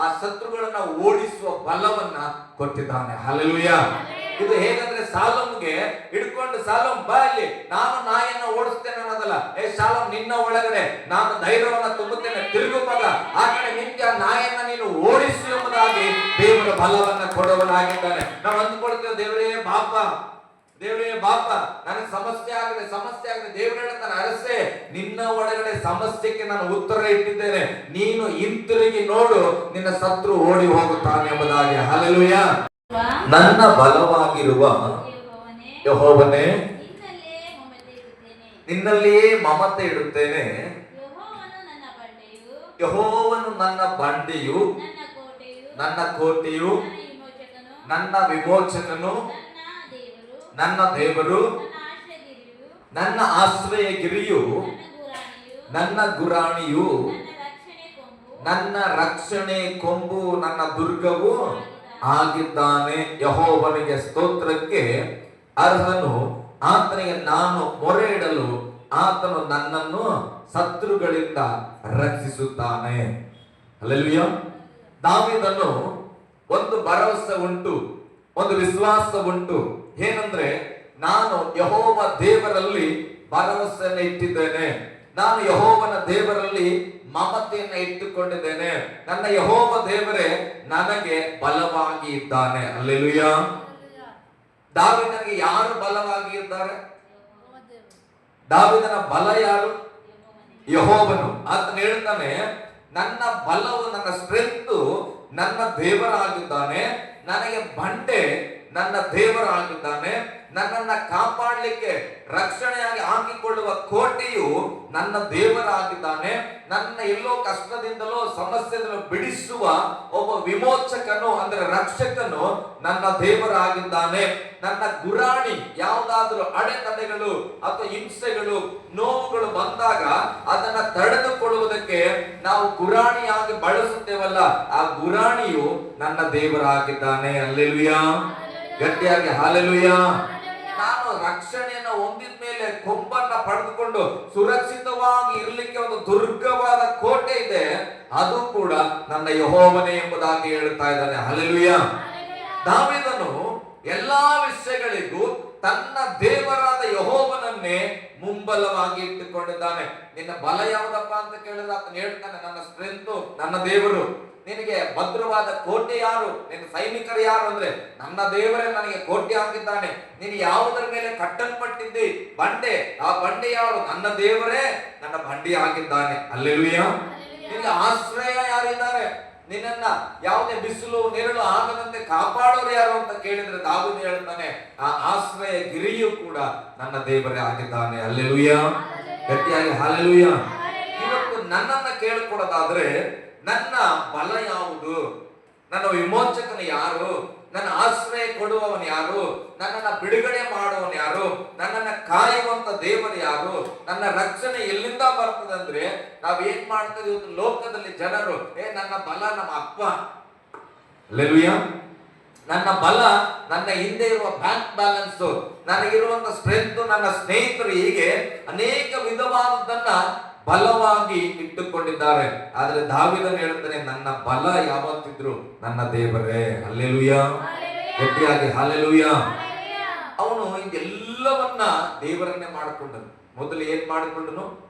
ಆ ಶತ್ರುಗಳನ್ನ ಓಡಿಸುವ ಬಲವನ್ನ ಕೊಟ್ಟಿದ್ದಾನೆ. ಹಲ್ಲೆಲೂಯಾ. ಇದು ಹೇಗಂದ್ರೆ ಸಾಲೋಮ್ಗೆ ಹಿಡ್ಕೊಂಡು, ಸಾಲೋಮ್ ಬಾ ಇಲ್ಲಿ, ನಾನು ನಾಯಿಯನ್ನ ಓಡಿಸ್ತೇನೆ ಅನ್ನೋದಲ್ಲ. ಸಾಲೋಮ್, ನಿನ್ನ ಒಳಗಡೆ ನಾನು ಧೈರ್ಯವನ್ನ ತುಂಬುತ್ತೇನೆ, ತಿರುಗು ಮಗ, ಆ ಕಡೆ ನಿಂತ ನಾಯಿಯನ್ನ ನೀನು ಓಡಿಸು ಎಂಬುದಾಗಿ ದೇವರ ಬಲವನ್ನ ಕೊಡುವನಾಗಿದ್ದಾನೆ. ನಾವು ಅಂದ್ಕೊಳ್ತೇವೆ, ದೇವರೇ ಬಾಪ ನನಗೆ ಸಮಸ್ಯೆ ಆಗಿದೆ. ದೇವರು ಹೇಳ್ತಾನೆ, ಅರಸೆ, ನಿನ್ನ ಒಳಗಡೆ ಸಮಸ್ಯೆಗೆ ನಾನು ಉತ್ತರ ಇಟ್ಟಿದ್ದೇನೆ, ನೀನು ಹಿಂತಿರುಗಿ ನೋಡು, ನಿನ್ನ ಶತ್ರು ಓಡಿ ಹೋಗುತ್ತಾನೆ ಎಂಬುದಾಗಿ. ಹಲ್ಲೆಲೂಯಾ. ನನ್ನ ಬಲವಾಗಿರುವ ಯೆಹೋವನೇ, ನಿನ್ನಲ್ಲಿಯೇ ಮಮತೆ ಇಡುತ್ತೇನೆ. ಯೆಹೋವನು ನನ್ನ ಬಂಡೆಯು, ನನ್ನ ಕೋಟೆಯು, ನನ್ನ ವಿಮೋಚಕನು, ನನ್ನ ದೇವರು, ನನ್ನ ಆಶ್ರಯಗಿರಿಯು, ನನ್ನ ಗುರಾಣಿಯು, ನನ್ನ ರಕ್ಷಣೆ ಕೊಂಬು, ನನ್ನ ದುರ್ಗವು ಆಗಿದ್ದಾನೆ. ಯೆಹೋವನಿಗೆ ಸ್ತೋತ್ರಕ್ಕೆ ಅರ್ಹನು, ಆತನಿಗೆ ನಾನು ಮೊರೆ ಇಡಲು ಆತನು ನನ್ನನ್ನು ಶತ್ರುಗಳಿಂದ ರಕ್ಷಿಸುತ್ತಾನೆ. ಹಲ್ಲೆಲೂಯಾ. ದಾವೀದನು ಒಂದು ಭರವಸೆ ಉಂಟು, ಒಂದು ವಿಶ್ವಾಸ ಉಂಟು. ಏನಂದ್ರೆ, ನಾನು ಯೆಹೋವ ದೇವರಲ್ಲಿ ಭರವಸೆಯನ್ನು ಇಟ್ಟಿದ್ದೇನೆ, ನಾನು ಯೆಹೋವನ ದೇವರಲ್ಲಿ ಮಮತೆಯನ್ನು ಇಟ್ಟುಕೊಂಡಿದ್ದೇನೆ, ನನ್ನ ಯೆಹೋವ ದೇವರೇ ನನಗೆ ಬಲವಾಗಿ ಇದ್ದಾನೆ. ಹಲ್ಲೆಲೂಯಾ. ದಾವೀದನಿಗೆ ಯಾರು ಬಲವಾಗಿ ಇದ್ದಾರೆ? ದಾವೀದನ ಬಲ ಯಾರು? ಯೆಹೋವನು. ಆತನು ಹೇಳ್ತಾನೆ, ನನ್ನ ಬಲವು, ನನ್ನ ಸ್ಟ್ರೆಂತ್ ನನ್ನ ದೇವರಾಗಿದ್ದಾನೆ, ನನಗೆ ಬಂಡೆ ನನ್ನ ದೇವರಾಗಿದ್ದಾನೆ, ನನ್ನನ್ನ ಕಾಪಾಡಲಿಕ್ಕೆ ರಕ್ಷಣೆಯಾಗಿ ಹಾಕಿಕೊಳ್ಳುವ ಕೋಟೆಯು ನನ್ನ ದೇವರಾಗಿದ್ದಾನೆ, ನನ್ನ ಎಲ್ಲೋ ಕಷ್ಟದಿಂದಲೋ ಸಮಸ್ಯೆಯಿಂದಲೋ ಬಿಡಿಸುವ ಒಬ್ಬ ವಿಮೋಚಕನು ಅಂದ್ರೆ ರಕ್ಷಕನು ನನ್ನ ದೇವರಾಗಿದ್ದಾನೆ. ನನ್ನ ಗುರಾಣಿ, ಯಾವುದಾದ್ರೂ ಅಡೆತಡೆಗಳು ಅಥವಾ ಹಿಂಸೆಗಳು, ನೋವುಗಳು ಬಂದಾಗ ಅದನ್ನ ತಡೆದುಕೊಳ್ಳುವುದಕ್ಕೆ ನಾವು ಗುರಾಣಿಯಾಗಿ ಬಳಸುತ್ತೇವಲ್ಲ, ಆ ಗುರಾಣಿಯು ನನ್ನ ದೇವರಾಗಿದ್ದಾನೆ. ಹಲ್ಲೆಲೂಯಾ. ಗಟ್ಟಿಯಾಗಿ ಹಲ್ಲೆಲೂಯಾ. ನಾನು ರಕ್ಷಣೆಯನ್ನು ಹೊಂದಿದ ಮೇಲೆ ಕೊಂಬನ್ನ ಪಡೆದುಕೊಂಡು ಸುರಕ್ಷಿತವಾಗಿ ಇರಲಿಕ್ಕೆ ಒಂದು ದುರ್ಗವಾದ ಕೋಟೆ ಇದೆ, ಅದು ಕೂಡ ನನ್ನ ಯೆಹೋವನೇ ಎಂಬುದಾಗಿ ಹೇಳ್ತಾ ಇದ್ದಾನೆ. ಹಲ್ಲೆಲೂಯಾ. ದಾವೀದನು ಎಲ್ಲಾ ವಿಷಯಗಳಿಗೂ ತನ್ನ ದೇವರಾದ ಯೆಹೋವನನ್ನೇ ಮುಂಬಲವಾಗಿ ಇಟ್ಟುಕೊಂಡಿದ್ದಾನೆ. ನಿನ್ನ ಬಲ ಯಾವುದಪ್ಪ ಅಂತ ಕೇಳಿದ್ರೆ ಆತನು ಹೇಳ್ತಾನೆ, ನನ್ನ ಸ್ಟ್ರೆಂತ್ ನನ್ನ ದೇವರು. ನಿನಗೆ ಭದ್ರವಾದ ಕೋಟೆ ಯಾರು? ನಿನ್ನ ಸೈನಿಕರು ಯಾರು ಅಂದ್ರೆ ನನ್ನ ದೇವರೇ ನನಗೆ ಕೋಟೆ ಆಗಿದ್ದಾನೆ. ನೀನು ಯಾವುದರ ಮೇಲೆ ಕಟ್ಟಲ್ಪಟ್ಟಿದ್ದಿ? ಬಂಡೆ. ಆ ಬಂಡೆ ಯಾರು? ನನ್ನ ದೇವರೇ ನನ್ನ ಬಂಡೆ ಆಗಿದ್ದಾನೆ. ಹಲ್ಲೆಲೂಯಾ. ನಿನಗೆ ಆಶ್ರಯ ಯಾರಿದ್ದಾರೆ? ನಿನ್ನನ್ನ ಯಾವುದೇ ಬಿಸಿಲು ನೆರಳು ಆಗದಂತೆ ಕಾಪಾಡೋರು ಯಾರು ಅಂತ ಕೇಳಿದ್ರೆ ದಾವೀದ ಹೇಳ್ತಾನೆ, ಆ ಆಶ್ರಯ ಗಿರಿಯು ಕೂಡ ನನ್ನ ದೇವರೇ ಆಗಿದ್ದಾನೆ. ಹಲ್ಲೆಲೂಯಾ. ಗಟ್ಟಿಯಾಗಿ ಹಲ್ಲೆಲೂಯಾ. ಇವತ್ತು ನನ್ನನ್ನ ಕೇಳಿಕೊಡೋದಾದ್ರೆ, ನನ್ನ ಬಲ ಯಾವುದು? ನನ್ನ ವಿಮೋಚಕನು ಯಾರು? ನನ್ನ ಆಶ್ರಯ ಕೊಡುವವನು ಯಾರು? ನನ್ನನ್ನ ಬಿಡುಗಡೆ ಮಾಡುವವನು ಯಾರು? ನನ್ನನ್ನ ಕಾಯುವಂತ ದೇವರು ಯಾರು? ನನ್ನ ರಕ್ಷಣೆ ಎಲ್ಲಿಂದ ಬರ್ತದೆ ಅಂದ್ರೆ, ನಾವೇನ್ ಮಾಡ್ತೇವೆ ಇವತ್ತು ಲೋಕದಲ್ಲಿ ಜನರು, ನನ್ನ ಬಲ ನಮ್ಮ ಅಪ್ಪ. ಹಲ್ಲೆಲೂಯಾ. ನನ್ನ ಬಲ ನನ್ನ ಹಿಂದೆ ಇರುವ ಬ್ಯಾಂಕ್ ಬ್ಯಾಲೆನ್ಸ್, ನನಗಿರುವಂತ ಸ್ಟ್ರೆಂತ್, ನನ್ನ ಸ್ನೇಹಿತರು, ಹೀಗೆ ಅನೇಕ ವಿಧವಾದದನ್ನ ಬಲವಾಗಿ ಇಟ್ಟುಕೊಂಡಿದ್ದಾರೆ. ಆದ್ರೆ ದಾವೀದನು ಹೇಳ್ತಾನೆ, ನನ್ನ ಬಲ ಯಾವತ್ತಿದ್ರು ನನ್ನ ದೇವರೇ. ಹಲ್ಲೆಲೂಯಾ. ಗಟ್ಟಿಯಾಗಿ ಹಲ್ಲೆಲೂಯಾ. ಅವನು ಇದೆಲ್ಲವನ್ನ ದೇವರನ್ನೇ ಮಾಡಿಕೊಂಡನು. ಮೊದಲು ಏನ್ ಮಾಡಿಕೊಂಡನು?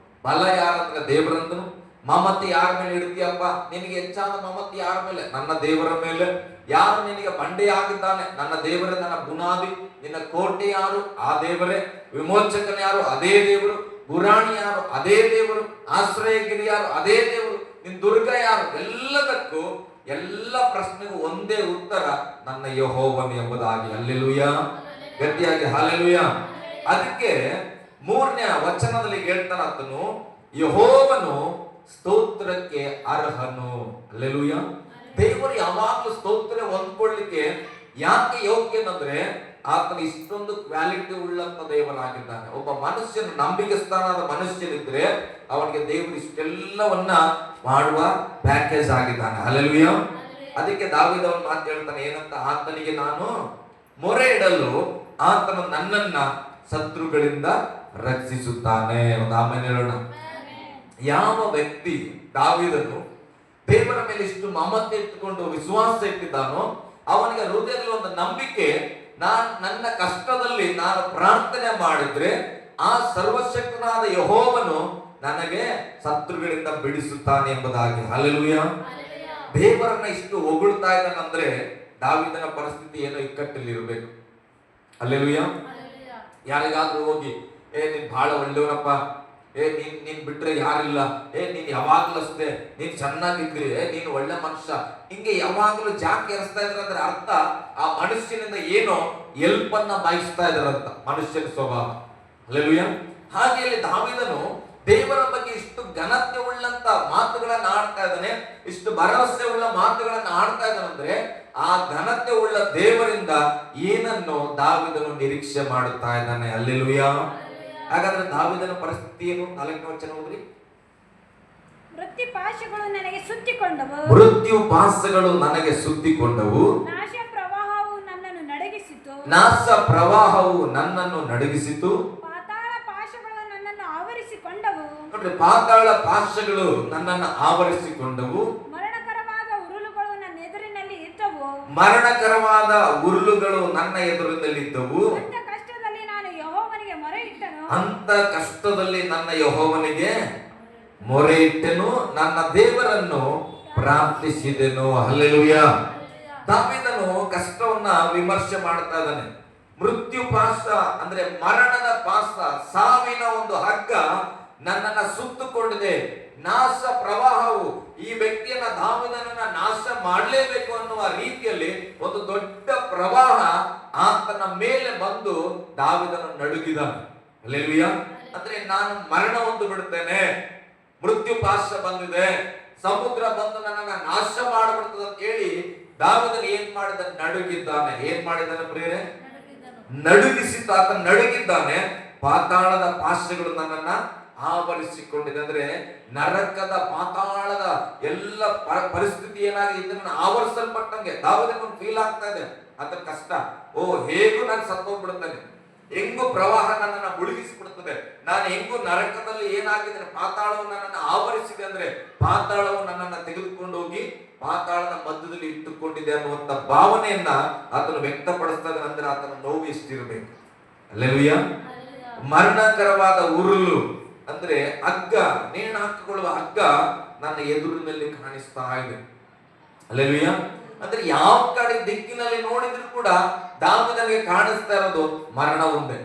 ಬಲ ಯಾರಂದ್ರೆ ದೇವರಂದನು. ಮಮತೆ ಯಾರ ಮೇಲೆ ಇಡ್ತೀಯಪ್ಪ? ನಿನಗೆ ಹೆಚ್ಚಾದ ಮಮತೆ ಯಾರ ಮೇಲೆ? ನನ್ನ ದೇವರ ಮೇಲೆ. ಯಾರು ನಿನಗೆ ಬಂಡೆಯಾಗಿದ್ದಾನೆ? ನನ್ನ ದೇವರೇ ನನ್ನ ಬುನಾದಿ. ನಿನ್ನ ಕೋಟೆ ಯಾರು? ಆ ದೇವರೇ. ವಿಮೋಚಕನ ಯಾರು? ಅದೇ ದೇವರು. ಗುರಾಣಿ ಯಾರು? ಅದೇ ದೇವರು. ಆಶ್ರಯಗಿರಿ ಯಾರು? ಅದೇ ದೇವರು. ನಿನ್ ದುರ್ಗ ಯಾರು? ಎಲ್ಲದಕ್ಕೂ, ಎಲ್ಲ ಪ್ರಶ್ನೆಗೂ ಒಂದೇ ಉತ್ತರ, ನನ್ನ ಯೆಹೋವನು ಎಂಬುದಾಗಿ. ಹಲ್ಲೆಲೂಯಾ. ಗಟ್ಟಿಯಾಗಿ ಹಲ್ಲೆಲೂಯಾ. ಅದಕ್ಕೆ 3ನೇ ವಚನದಲ್ಲಿ ಹೇಳ್ತಾನೆ ಆತನು, ಯೆಹೋವನು ಸ್ತೋತ್ರಕ್ಕೆ ಅರ್ಹನು. ಹಲ್ಲೆಲೂಯಾ. ದೇವರು ಯಾವಾಗಲೂ ಸ್ತೋತ್ರ ಹೊಂದ್ಕೊಳ್ಳಿಕ್ಕೆ ಯಾಕೆ ಯೋಗ್ಯನಂದ್ರೆ, ಆತನ ಇಷ್ಟೊಂದು ಕ್ವಾಲಿಟಿ ಉಳ್ಳಂತ ದೇವರಾಗಿದ್ದಾನೆ. ಒಬ್ಬ ಮನುಷ್ಯನ ನಂಬಿಕೆಸ್ಥಾನದ ಮನುಷ್ಯನಿದ್ರೆ ಅವನಿಗೆ ದೇವರು ಇಷ್ಟೆಲ್ಲವನ್ನ ಮಾಡುವ ಪ್ಯಾಕೇಜ್ ಆಗಿದ್ದಾನೆ. ಹಲ್ಲೆಲೂಯಾ. ಅದಕ್ಕೆ ದಾವೀದ ಅವನು ಮಾತು ಹೇಳ್ತಾನೆ, ಏನಂತ? ಆತನಿಗೆ ನಾನು ಮೊರೆ ಇಡಲು ಆತನು ನನ್ನನ್ನ ಶತ್ರುಗಳಿಂದ ರಕ್ಷಿಸುತ್ತಾನೆ. ಒಂದು ಆಮೇಲೆ ಹೇಳೋಣ. ಯಾವ ವ್ಯಕ್ತಿ ದಾವೀದನು ದೇವರ ಮೇಲೆ ಇಷ್ಟು ಮಮತೆ ಇಟ್ಟುಕೊಂಡು ವಿಶ್ವಾಸ ಇಟ್ಟಿದ್ದಾನೋ ಅವನಿಗೆ ಹೃದಯದಲ್ಲಿ ಒಂದು ನಂಬಿಕೆ, ನನ್ನ ಕಷ್ಟದಲ್ಲಿ ನಾನು ಪ್ರಾರ್ಥನೆ ಮಾಡಿದ್ರೆ ಆ ಸರ್ವಶಕ್ತನಾದ ಯೆಹೋವನು ನನಗೆ ಶತ್ರುಗಳಿಂದ ಬಿಡಿಸುತ್ತಾನೆ ಎಂಬುದಾಗಿ. ಹಲ್ಲೆಲೂಯ. ದೇವರನ್ನ ಇಷ್ಟು ಹೊಗಳ್ತಾ ಇದ್ದಾನಂದ್ರೆ ದಾವೀದನ ಪರಿಸ್ಥಿತಿ ಏನೋ ಇಕ್ಕಟ್ಟಲ್ಲಿ ಇರಬೇಕು. ಹಲ್ಲೆಲೂಯ. ಯಾರಿಗಾದ್ರೂ ಹೋಗಿ ನೀನ್ ಬಹಳ ಒಳ್ಳೆಯವನಪ್ಪ, ನೀನ್ ಬಿಟ್ರೆ ಯಾರಿಲ್ಲ, ನೀನ್ ಯಾವಾಗ್ಲೂ ಅಷ್ಟೇ, ನೀನ್ ಚೆನ್ನಾಗಿದ್ರಿ, ನೀನ್ ಒಳ್ಳೆ ಮನುಷ್ಯ, ಹಿಂಗೆ ಯಾವಾಗ್ಲೂ ಜಾಕ್ ಎರಿಸ್ತಾ ಇದ್ರಂದ್ರೆ ಅರ್ಥ ಆ ಮನುಷ್ಯನಿಂದ ಏನೋ ಎಲ್ಪನ್ನ ಬಯಸ್ತಾ ಇದ್ರಂತ, ಮನುಷ್ಯನ ಸ್ವಭಾವ. ಹಲ್ಲೆಲೂಯ. ಹಾಗೆ ಇಲ್ಲಿ ದಾವೀದನು ದೇವರ ಬಗ್ಗೆ ಇಷ್ಟು ಘನತೆ ಉಳ್ಳಂತ ಮಾತುಗಳನ್ನ ಆಡ್ತಾ ಇದ್ದಾನೆ, ಇಷ್ಟು ಭರವಸೆ ಉಳ್ಳ ಮಾತುಗಳನ್ನ ಆಡ್ತಾ ಇದ್ದಾನಂದ್ರೆ ಆ ಘನತೆ ಉಳ್ಳ ದೇವರಿಂದ ಏನನ್ನು ದಾವೀದನು ನಿರೀಕ್ಷೆ ಮಾಡುತ್ತಾ ಇದ್ದಾನೆ. ಹಲ್ಲೆಲೂಯ. ಹಾಗಾದ್ರೆ ದಾವೀದನ ಪರಿಸ್ಥಿತಿ ಏನು? 4ನೇ ವಚನ ಓದ್ರಿ. ಮೃತ್ಯು ಪಾಶಗಳು ನನಗೆ ಸುತ್ತಿಕೊಂಡವು, ಮೃತ್ಯು ಪಾಶಗಳು ನನಗೆ ಸುತ್ತಿಕೊಂಡವು, ನಾಶ ಪ್ರವಾಹವು ನನ್ನನ್ನು ನಡಗಿಸಿತು, ನಾಶ ಪ್ರವಾಹವು ನನ್ನನ್ನು ನಡಗಿಸಿತು, ಪಾತಾಳ ಪಾಶಗಳು ನನ್ನನ್ನು ಆವರಿಸಿಕೊಂಡವು. ನೋಡ್ರಿ, ಪಾತಾಳ ಪಾಶಗಳು ನನ್ನನ್ನು ಆವರಿಸಿಕೊಂಡವು, ಮರಣಕರವಾದ ಉರುಳುಗಳು ನನ್ನ ಎದುರಿನಲ್ಲಿ ಇದ್ದವು, ಮರಣಕರವಾದ ಉರುಳುಗಳು ನನ್ನ ಎದುರಿನಲ್ಲಿದ್ದವು. ಅಂತ ಕಷ್ಟದಲ್ಲಿ ನಾನು ಯೆಹೋವನಿಗೆ ಮೊರೆ ಇಟ್ಟನು, ಅಂತ ಕಷ್ಟದಲ್ಲಿ ನನ್ನ ಯೆಹೋವನಿಗೆ ಮೊರೆ ಇಟ್ಟೆನು, ನನ್ನ ದೇವರನ್ನು ಪ್ರಾರ್ಥಿಸಿದೆನು. ಹಲ್ಲೆಲೂಯ. ದಾವೀದನು ಕಷ್ಟವನ್ನ ವಿಮರ್ಶೆ ಮಾಡ್ತಾ ಇದ್ದಾನೆ. ಮೃತ್ಯು ಪಾಶ ಅಂದ್ರೆ ಮರಣದ ಪಾಶ, ಸಾವಿನ ಒಂದು ಹಗ್ಗ ನನ್ನನ್ನ ಸುತ್ತುಕೊಂಡಿದೆ. ನಾಶ ಪ್ರವಾಹವು ಈ ವ್ಯಕ್ತಿಯನ್ನ, ದಾವೀದನನ್ನ ನಾಶ ಮಾಡಲೇಬೇಕು ಅನ್ನುವ ರೀತಿಯಲ್ಲಿ ಒಂದು ದೊಡ್ಡ ಪ್ರವಾಹ ಆತನ ಮೇಲೆ ಬಂದು ದಾವೀದನು ನಡುಗಿದನು. ಹಲ್ಲೆಲೂಯ. ಅಂದ್ರೆ ನಾನು ಮರಣ ಒಂದು ಬಿಡುತ್ತೇನೆ, ಮೃತ್ಯು ಪಾಶ ಬಂದಿದೆ, ಸಮುದ್ರ ಬಂದು ನನ್ನನ್ನ ನಾಶ ಮಾಡಬಿಡ್ತದೆ ಅಂತ ಹೇಳಿ ದಾವೀದನು ಏನ್ ಮಾಡಿದ? ನಡುಗಿದ್ದಾನೆ. ಏನ್ ಮಾಡಿದ್ದಾನೆ ಪ್ರಿಯರೇ? ನಡುಗಿಸಿತ. ಆತ ನಡುಗಿದ್ದಾನೆ. ಪಾತಾಳದ ಪಾಶಗಳು ನನ್ನನ್ನ ಆವರಿಸಿಕೊಂಡಿದೆ. ಅಂದ್ರೆ ನರಕದ ಪಾತಾಳದ ಎಲ್ಲ ಪರಿಸ್ಥಿತಿ ಏನಾಗಿದೆ, ಇದನ್ನ ಆವರಿಸಲ್ಪಟ್ಟಂಗೆ ದಾವೀದನಿಗೆ ಫೀಲ್ ಆಗ್ತಾ ಇದೆ. ಅದ್ರ ಕಷ್ಟ, ಹೇಗೂ ನಾನು ಸತ್ತೋಗ್ಬಿಡುತ್ತೇನೆ, ಹೆಂಗು ಪ್ರವಾಹ ನನ್ನನ್ನ ಮುಳುಗಿಸಿಬಿಡುತ್ತದೆ, ನಾನು ಹೆಂಗು ನರಕದಲ್ಲಿ ಏನಾಗಿದ್ದೇನೆ, ಪಾತಾಳವು ನನ್ನನ್ನು ಆವರಿಸಿದೆ, ಅಂದ್ರೆ ಪಾತಾಳವು ನನ್ನನ್ನು ತೆಗೆದುಕೊಂಡು ಹೋಗಿ ಪಾತಾಳದ ಮಧ್ಯದಲ್ಲಿ ಇಟ್ಟುಕೊಂಡಿದೆ ಅನ್ನುವಂತ ಭಾವನೆಯನ್ನ ಆತನು ವ್ಯಕ್ತಪಡಿಸ್ತದೆ. ಅಂದ್ರೆ ಆತನ ನೋವು ಎಷ್ಟಿರಬೇಕು. ಹಲ್ಲೆಲೂಯ. ಮರಣಕರವಾದ ಉರುಳು ಅಂದ್ರೆ ಹಗ್ಗ, ನೇಣು ಹಾಕಿಕೊಳ್ಳುವ ಹಗ್ಗ ನನ್ನ ಎದುರಿನಲ್ಲಿ ಕಾಣಿಸ್ತಾ ಇದೆ. ಹಲ್ಲೆಲೂಯ. ಅಂದ್ರೆ ಯಾವ ಕಡೆ ದಿಕ್ಕಿನಲ್ಲಿ ನೋಡಿದ್ರು ಕೂಡ ದಾವೀದನಿಗೆ ಕಾಣಿಸ್ತಾ ಇರೋದು ಮರಣ ಒಂದೇ.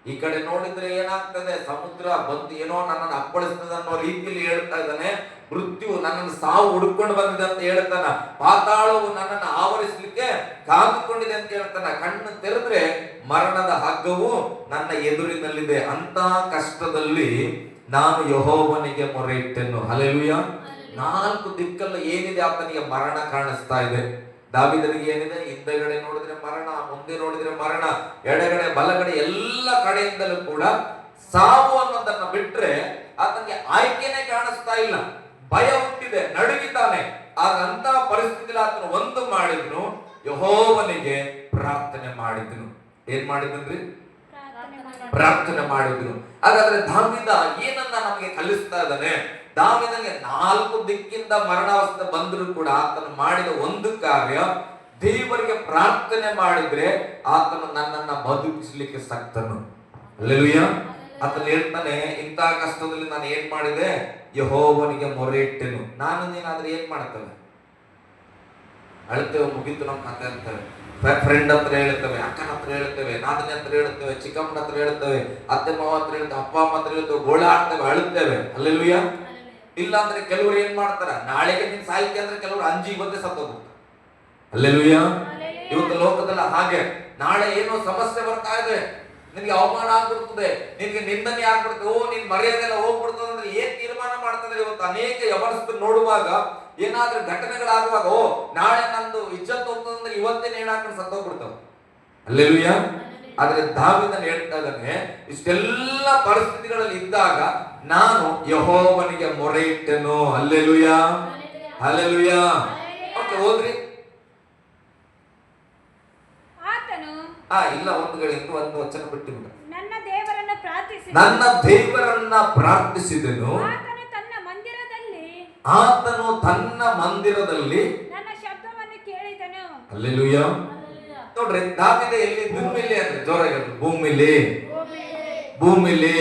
ಈ ಕಡೆ ನೋಡಿದ್ರೆ ಏನಾಗ್ತದೆ, ಸಮುದ್ರ ಬಂದು ಏನೋ ನನ್ನನ್ನು ಅಪ್ಪಳಿಸ್ತದೆ ಅನ್ನೋ ರೀತಿಯಲ್ಲಿ ಹೇಳ್ತಾ ಇದ್ದಾನೆ. ಮೃತ್ಯು ನನ್ನನ್ನು ಸಾವು ಹುಡುಕೊಂಡು ಬಂದಿದೆ ಅಂತ ಹೇಳ್ತಾನ. ಪಾತಾಳವು ನನ್ನನ್ನು ಆವರಿಸಲಿಕ್ಕೆ ಕಾದುಕೊಂಡಿದೆ ಅಂತ ಹೇಳ್ತಾನ. ಕಣ್ಣು ತೆರೆದ್ರೆ ಮರಣದ ಹಗ್ಗವು ನನ್ನ ಎದುರಿನಲ್ಲಿದೆ. ಅಂತ ಕಷ್ಟದಲ್ಲಿ ನಾನು ಯೆಹೋವನಿಗೆ ಮೊರೆ ಇಟ್ಟೆನು. ಹಲ್ಲೆಲೂಯ. 4 ದಿಕ್ಕಲ್ಲ ಏನಿದೆ ಆತನಿಗೆ ಮರಣ ಕಾಣಿಸ್ತಾ ಇದೆ. ದಾವೀದನಿಗೆ ಏನಿದೆ? ಹಿಂದೆಗಡೆ ನೋಡಿದ್ರೆ ಮರಣ, ಮುಂದೆ ನೋಡಿದ್ರೆ ಮರಣ, ಎಡಗಡೆ ಬಲಗಡೆ ಎಲ್ಲ ಕಡೆಯಿಂದಲೂ ಕೂಡ ಸಾವು ಅನ್ನೋದನ್ನ ಬಿಟ್ರೆ ಆತನಿಗೆ ಆಯ್ಕೆನೆ ಕಾಣಿಸ್ತಾ ಇಲ್ಲ. ಭಯ ಹುಟ್ಟಿದೆ, ನಡುಗಿದ್ದಾನೆ. ಆದಂತ ಪರಿಸ್ಥಿತಿಯಲ್ಲಿ ಆತನು ಒಂದು ಮಾಡಿದ್ನು, ಯೆಹೋವನಿಗೆ ಪ್ರಾರ್ಥನೆ ಮಾಡಿದ್ನು. ಏನ್ ಮಾಡಿದ್ರಿ? ಪ್ರಾರ್ಥನೆ ಮಾಡಿದ್ರು. ಹಾಗಾದ್ರೆ ದಾವೀದ ಏನನ್ನ ನಮಗೆ ಕಲಿಸ್ತಾ ಇದ್ದಾನೆ? ದಾವೀದನಿಗೆ 4 ದಿಕ್ಕಿಂದ ಮರಣಾವಸ್ಥೆ ಬಂದರೂ ಕೂಡ ಆತನು ಮಾಡಿದ ಒಂದು ಕಾರ್ಯ, ದೇವರಿಗೆ ಪ್ರಾರ್ಥನೆ ಮಾಡಿದ್ರೆ ಆತನು ನನ್ನನ್ನ ಬದುಕಿಸ್ಲಿಕ್ಕೆ ಸಕ್ತನು. ಹಲ್ಲೆಲೂಯ. ಆತನು ಹೇಳ್ತಾನೆ, ಇಂಥ ಕಷ್ಟದಲ್ಲಿ ನಾನು ಏನ್ ಮಾಡಿದೆ? ಯೆಹೋವನಿಗೆ ಮೊರೆ ಇಟ್ಟೆನು. ನಾನು ನೀನಾದ್ರೆ ಏನ್ ಮಾಡ್ತೇವೆ? ಅಳ್ತೇವೆ, ಮುಗಿತು ನಮ್ಮ ಕಥೆ ಅಂತೇವೆ. ಫ್ರೆಂಡ್ ಹತ್ರ ಹೇಳ್ತೇವೆ, ಅಕ್ಕನ ಹತ್ರ ಹೇಳ್ತೇವೆ, ನಾದಿನ ಹತ್ರ ಹೇಳ್ತೇವೆ, ಚಿಕ್ಕಮ್ಮನ ಹತ್ರ ಹೇಳ್ತೇವೆ, ಅತ್ತೆ ಮಾವ ಹತ್ರ ಹೇಳ್ತೇವೆ, ಅಪ್ಪ ಅಮ್ಮ ಹತ್ರ ಹೇಳ್ತೇವೆ, ಗೋಳಾಡ್ತೇವೆ, ಅಳುತ್ತೇವೆ. ಹಲ್ಲೆಲೂಯ. ಇಲ್ಲ ಅಂದ್ರೆ ಕೆಲವರು ಏನ್ ಮಾಡ್ತಾರ, ನಾಳೆಗೆ ನೀನ್ ಸಾಹಿತ್ಯ ಅಂದ್ರೆ ಕೆಲವರು ಅಂಜಿ ಇವತ್ತೇ ಸತ್ತೋಗ್ಬಿಡ್ತಾರೆ. ಹಲ್ಲೆಲೂಯ. ಇವತ್ತು ಲೋಕದಲ್ಲಿ ಹಾಗೆ, ನಾಳೆ ಏನೋ ಸಮಸ್ಯೆ ಬರ್ತಾ ಇದೆ, ನಿನ್ಗೆ ಅವಮಾನ ಆಗ್ಬಿಡ್ತದೆ, ನಿನ್ಗೆ ನಿಂದನೆ ಆಗ್ಬಿಡ್ತದೆ, ನಿನ್ ಮರ್ಯಾದೆಲ್ಲ ಹೋಗ್ಬಿಡ್ತದೆ ಅಂದ್ರೆ ಏನ್ ತೀರ್ಮಾನ ಮಾಡ್ತದೆ? ಇವತ್ತು ಅನೇಕ ಯವನಸ್ಥರು ನೋಡುವಾಗ, ಏನಾದ್ರೂ ಘಟನೆಗಳಾಗುವಾಗ, ನಾಳೆ ನಂದು ಇಜ್ಜತ್ ಹೋಗ್ತದೆ ಅಂದ್ರೆ ಇವತ್ತೇ ನೇಣು ಹಾಕೊಂಡು ಸತ್ತೋಗ್ಬಿಡ್ತಾವ. ಹಲ್ಲೆಲೂಯ. ಆದ್ರೆ ದಾವೀದನು ಹೇಳ್ತಾ ಇದ್ದಾನೆ, ಇಷ್ಟೆಲ್ಲ ಪರಿಸ್ಥಿತಿಗಳಲ್ಲಿ ಇದ್ದಾಗ ನಾನು ಯೆಹೋವನಿಗೆ ಮೊರೆ ಇಟ್ಟೆನು. ಹಲ್ಲೆಲೂಯ. ಹಲ್ಲೆಲೂಯ. ಓಕೆ, ಓದ್ರಿ. ಇಲ್ಲ, ಒಂದು ವಚನ ಬಿಟ್ಟು ನನ್ನ ದೇವರನ್ನ ಪ್ರಾರ್ಥಿಸಿದೆನು, ನನ್ನ ದೇವರನ್ನ ಪ್ರಾರ್ಥಿಸಿದೆನು, ಆತನು ತನ್ನ ಮಂದಿರದಲ್ಲಿ ಆತನು ತನ್ನ ಮಂದಿರದಲ್ಲಿ ನನ್ನ ಶಬ್ದವನ್ನು ಕೇಳಿದನು. ಹಲ್ಲೆಲೂಯ. ನೋಡ್ರಿ, ದಾವೀದ ಎಲ್ಲಿ? ಭೂಮಿಲಿ ಅಂದ್ರೆ ಜೋರಾಗಿ ಭೂಮಿಲಿ, ಭೂಮಿಲಿ,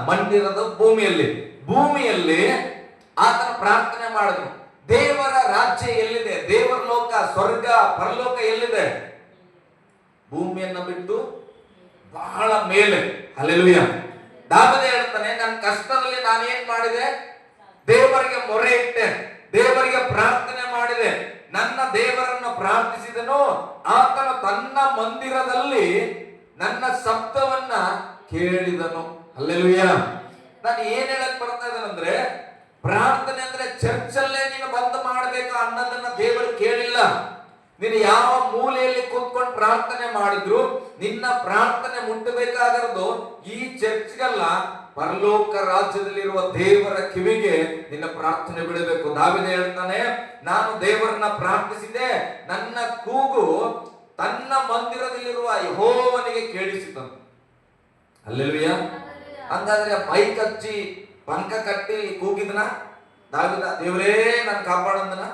ಮಂದಿರದ ಭೂಮಿಯಲ್ಲಿ, ಭೂಮಿಯಲ್ಲಿ ಆತನ ಪ್ರಾರ್ಥನೆ ಮಾಡಿದ್ರು. ದೇವರ ರಾಜ್ಯ ಎಲ್ಲಿದೆ? ದೇವರ ಲೋಕ, ಸ್ವರ್ಗ, ಪರಲೋಕ ಎಲ್ಲಿದೆ? ಭೂಮಿಯನ್ನ ಬಿಟ್ಟು ಬಹಳ ಮೇಲೆ. ಹಲ್ಲೆಲೂಯ. ದಾವೀದ ಹೇಳ್ತಾನೆ, ನನ್ನ ಕಷ್ಟದಲ್ಲಿ ನಾನೇನ್ ಮಾಡಿದೆ? ದೇವರಿಗೆ ಮೊರೆ ಇಟ್ಟೆ, ದೇವರಿಗೆ ಪ್ರಾರ್ಥನೆ ಮಾಡಿದೆ, ನನ್ನ ದೇವರನ್ನು ಪ್ರಾರ್ಥಿಸಿದನು. ಆತನು ತನ್ನ ಮಂದಿರದಲ್ಲಿ ನನ್ನ ಶಬ್ದವನ್ನ ಕೇಳಿದನು. ಹಲ್ಲೆಲೂಯ. ನಾನು ಏನ್ ಹೇಳಕ್ ಬರ್ತಾ ಇದ್ದೇನೆಂದ್ರೆ, ಪ್ರಾರ್ಥನೆ ಅಂದ್ರೆ ಚರ್ಚಲ್ಲೇ ನೀನು ಬಂದು ಮಾಡಬೇಕು ಅನ್ನೋದನ್ನ ದೇವರು ಕೇಳಿಲ್ಲ. ನೀನು ಯಾವ ಮೂಲೆಯಲ್ಲಿ ಕೂತ್ಕೊಂಡು ಪ್ರಾರ್ಥನೆ ಮಾಡಿದ್ರು ನಿನ್ನ ಪ್ರಾರ್ಥನೆ ಮುಟ್ಟಬೇಕಾಗಿರೋದು ಈ ಚರ್ಚ್ಗಲ್ಲ, ಪರಲೋಕ ರಾಜ್ಯದಲ್ಲಿರುವ ದೇವರ ಕಿವಿಗೆ ನಿನ್ನ ಪ್ರಾರ್ಥನೆ ಬಿಡಬೇಕು. ದಾವೀದ ಹೇಳ್ತಾನೆ, ನಾನು ದೇವರನ್ನ ಪ್ರಾರ್ಥಿಸಿದೆ, ನನ್ನ ಕೂಗು ತನ್ನ ಮಂದಿರದಲ್ಲಿರುವ ಯೆಹೋವನಿಗೆ ಕೇಳಿಸಿದನು. ಹಲ್ಲೆಲೂಯ. ಹಂಗಾದ್ರೆ ಮೈಕ್ ಹಚ್ಚಿ ಪಂಕ ಕಟ್ಟಿ ಕೂಗಿದನ ದಾವೀದ? ದೇವರೇ ನಾನು ಕಾಪಾಡಂದನ?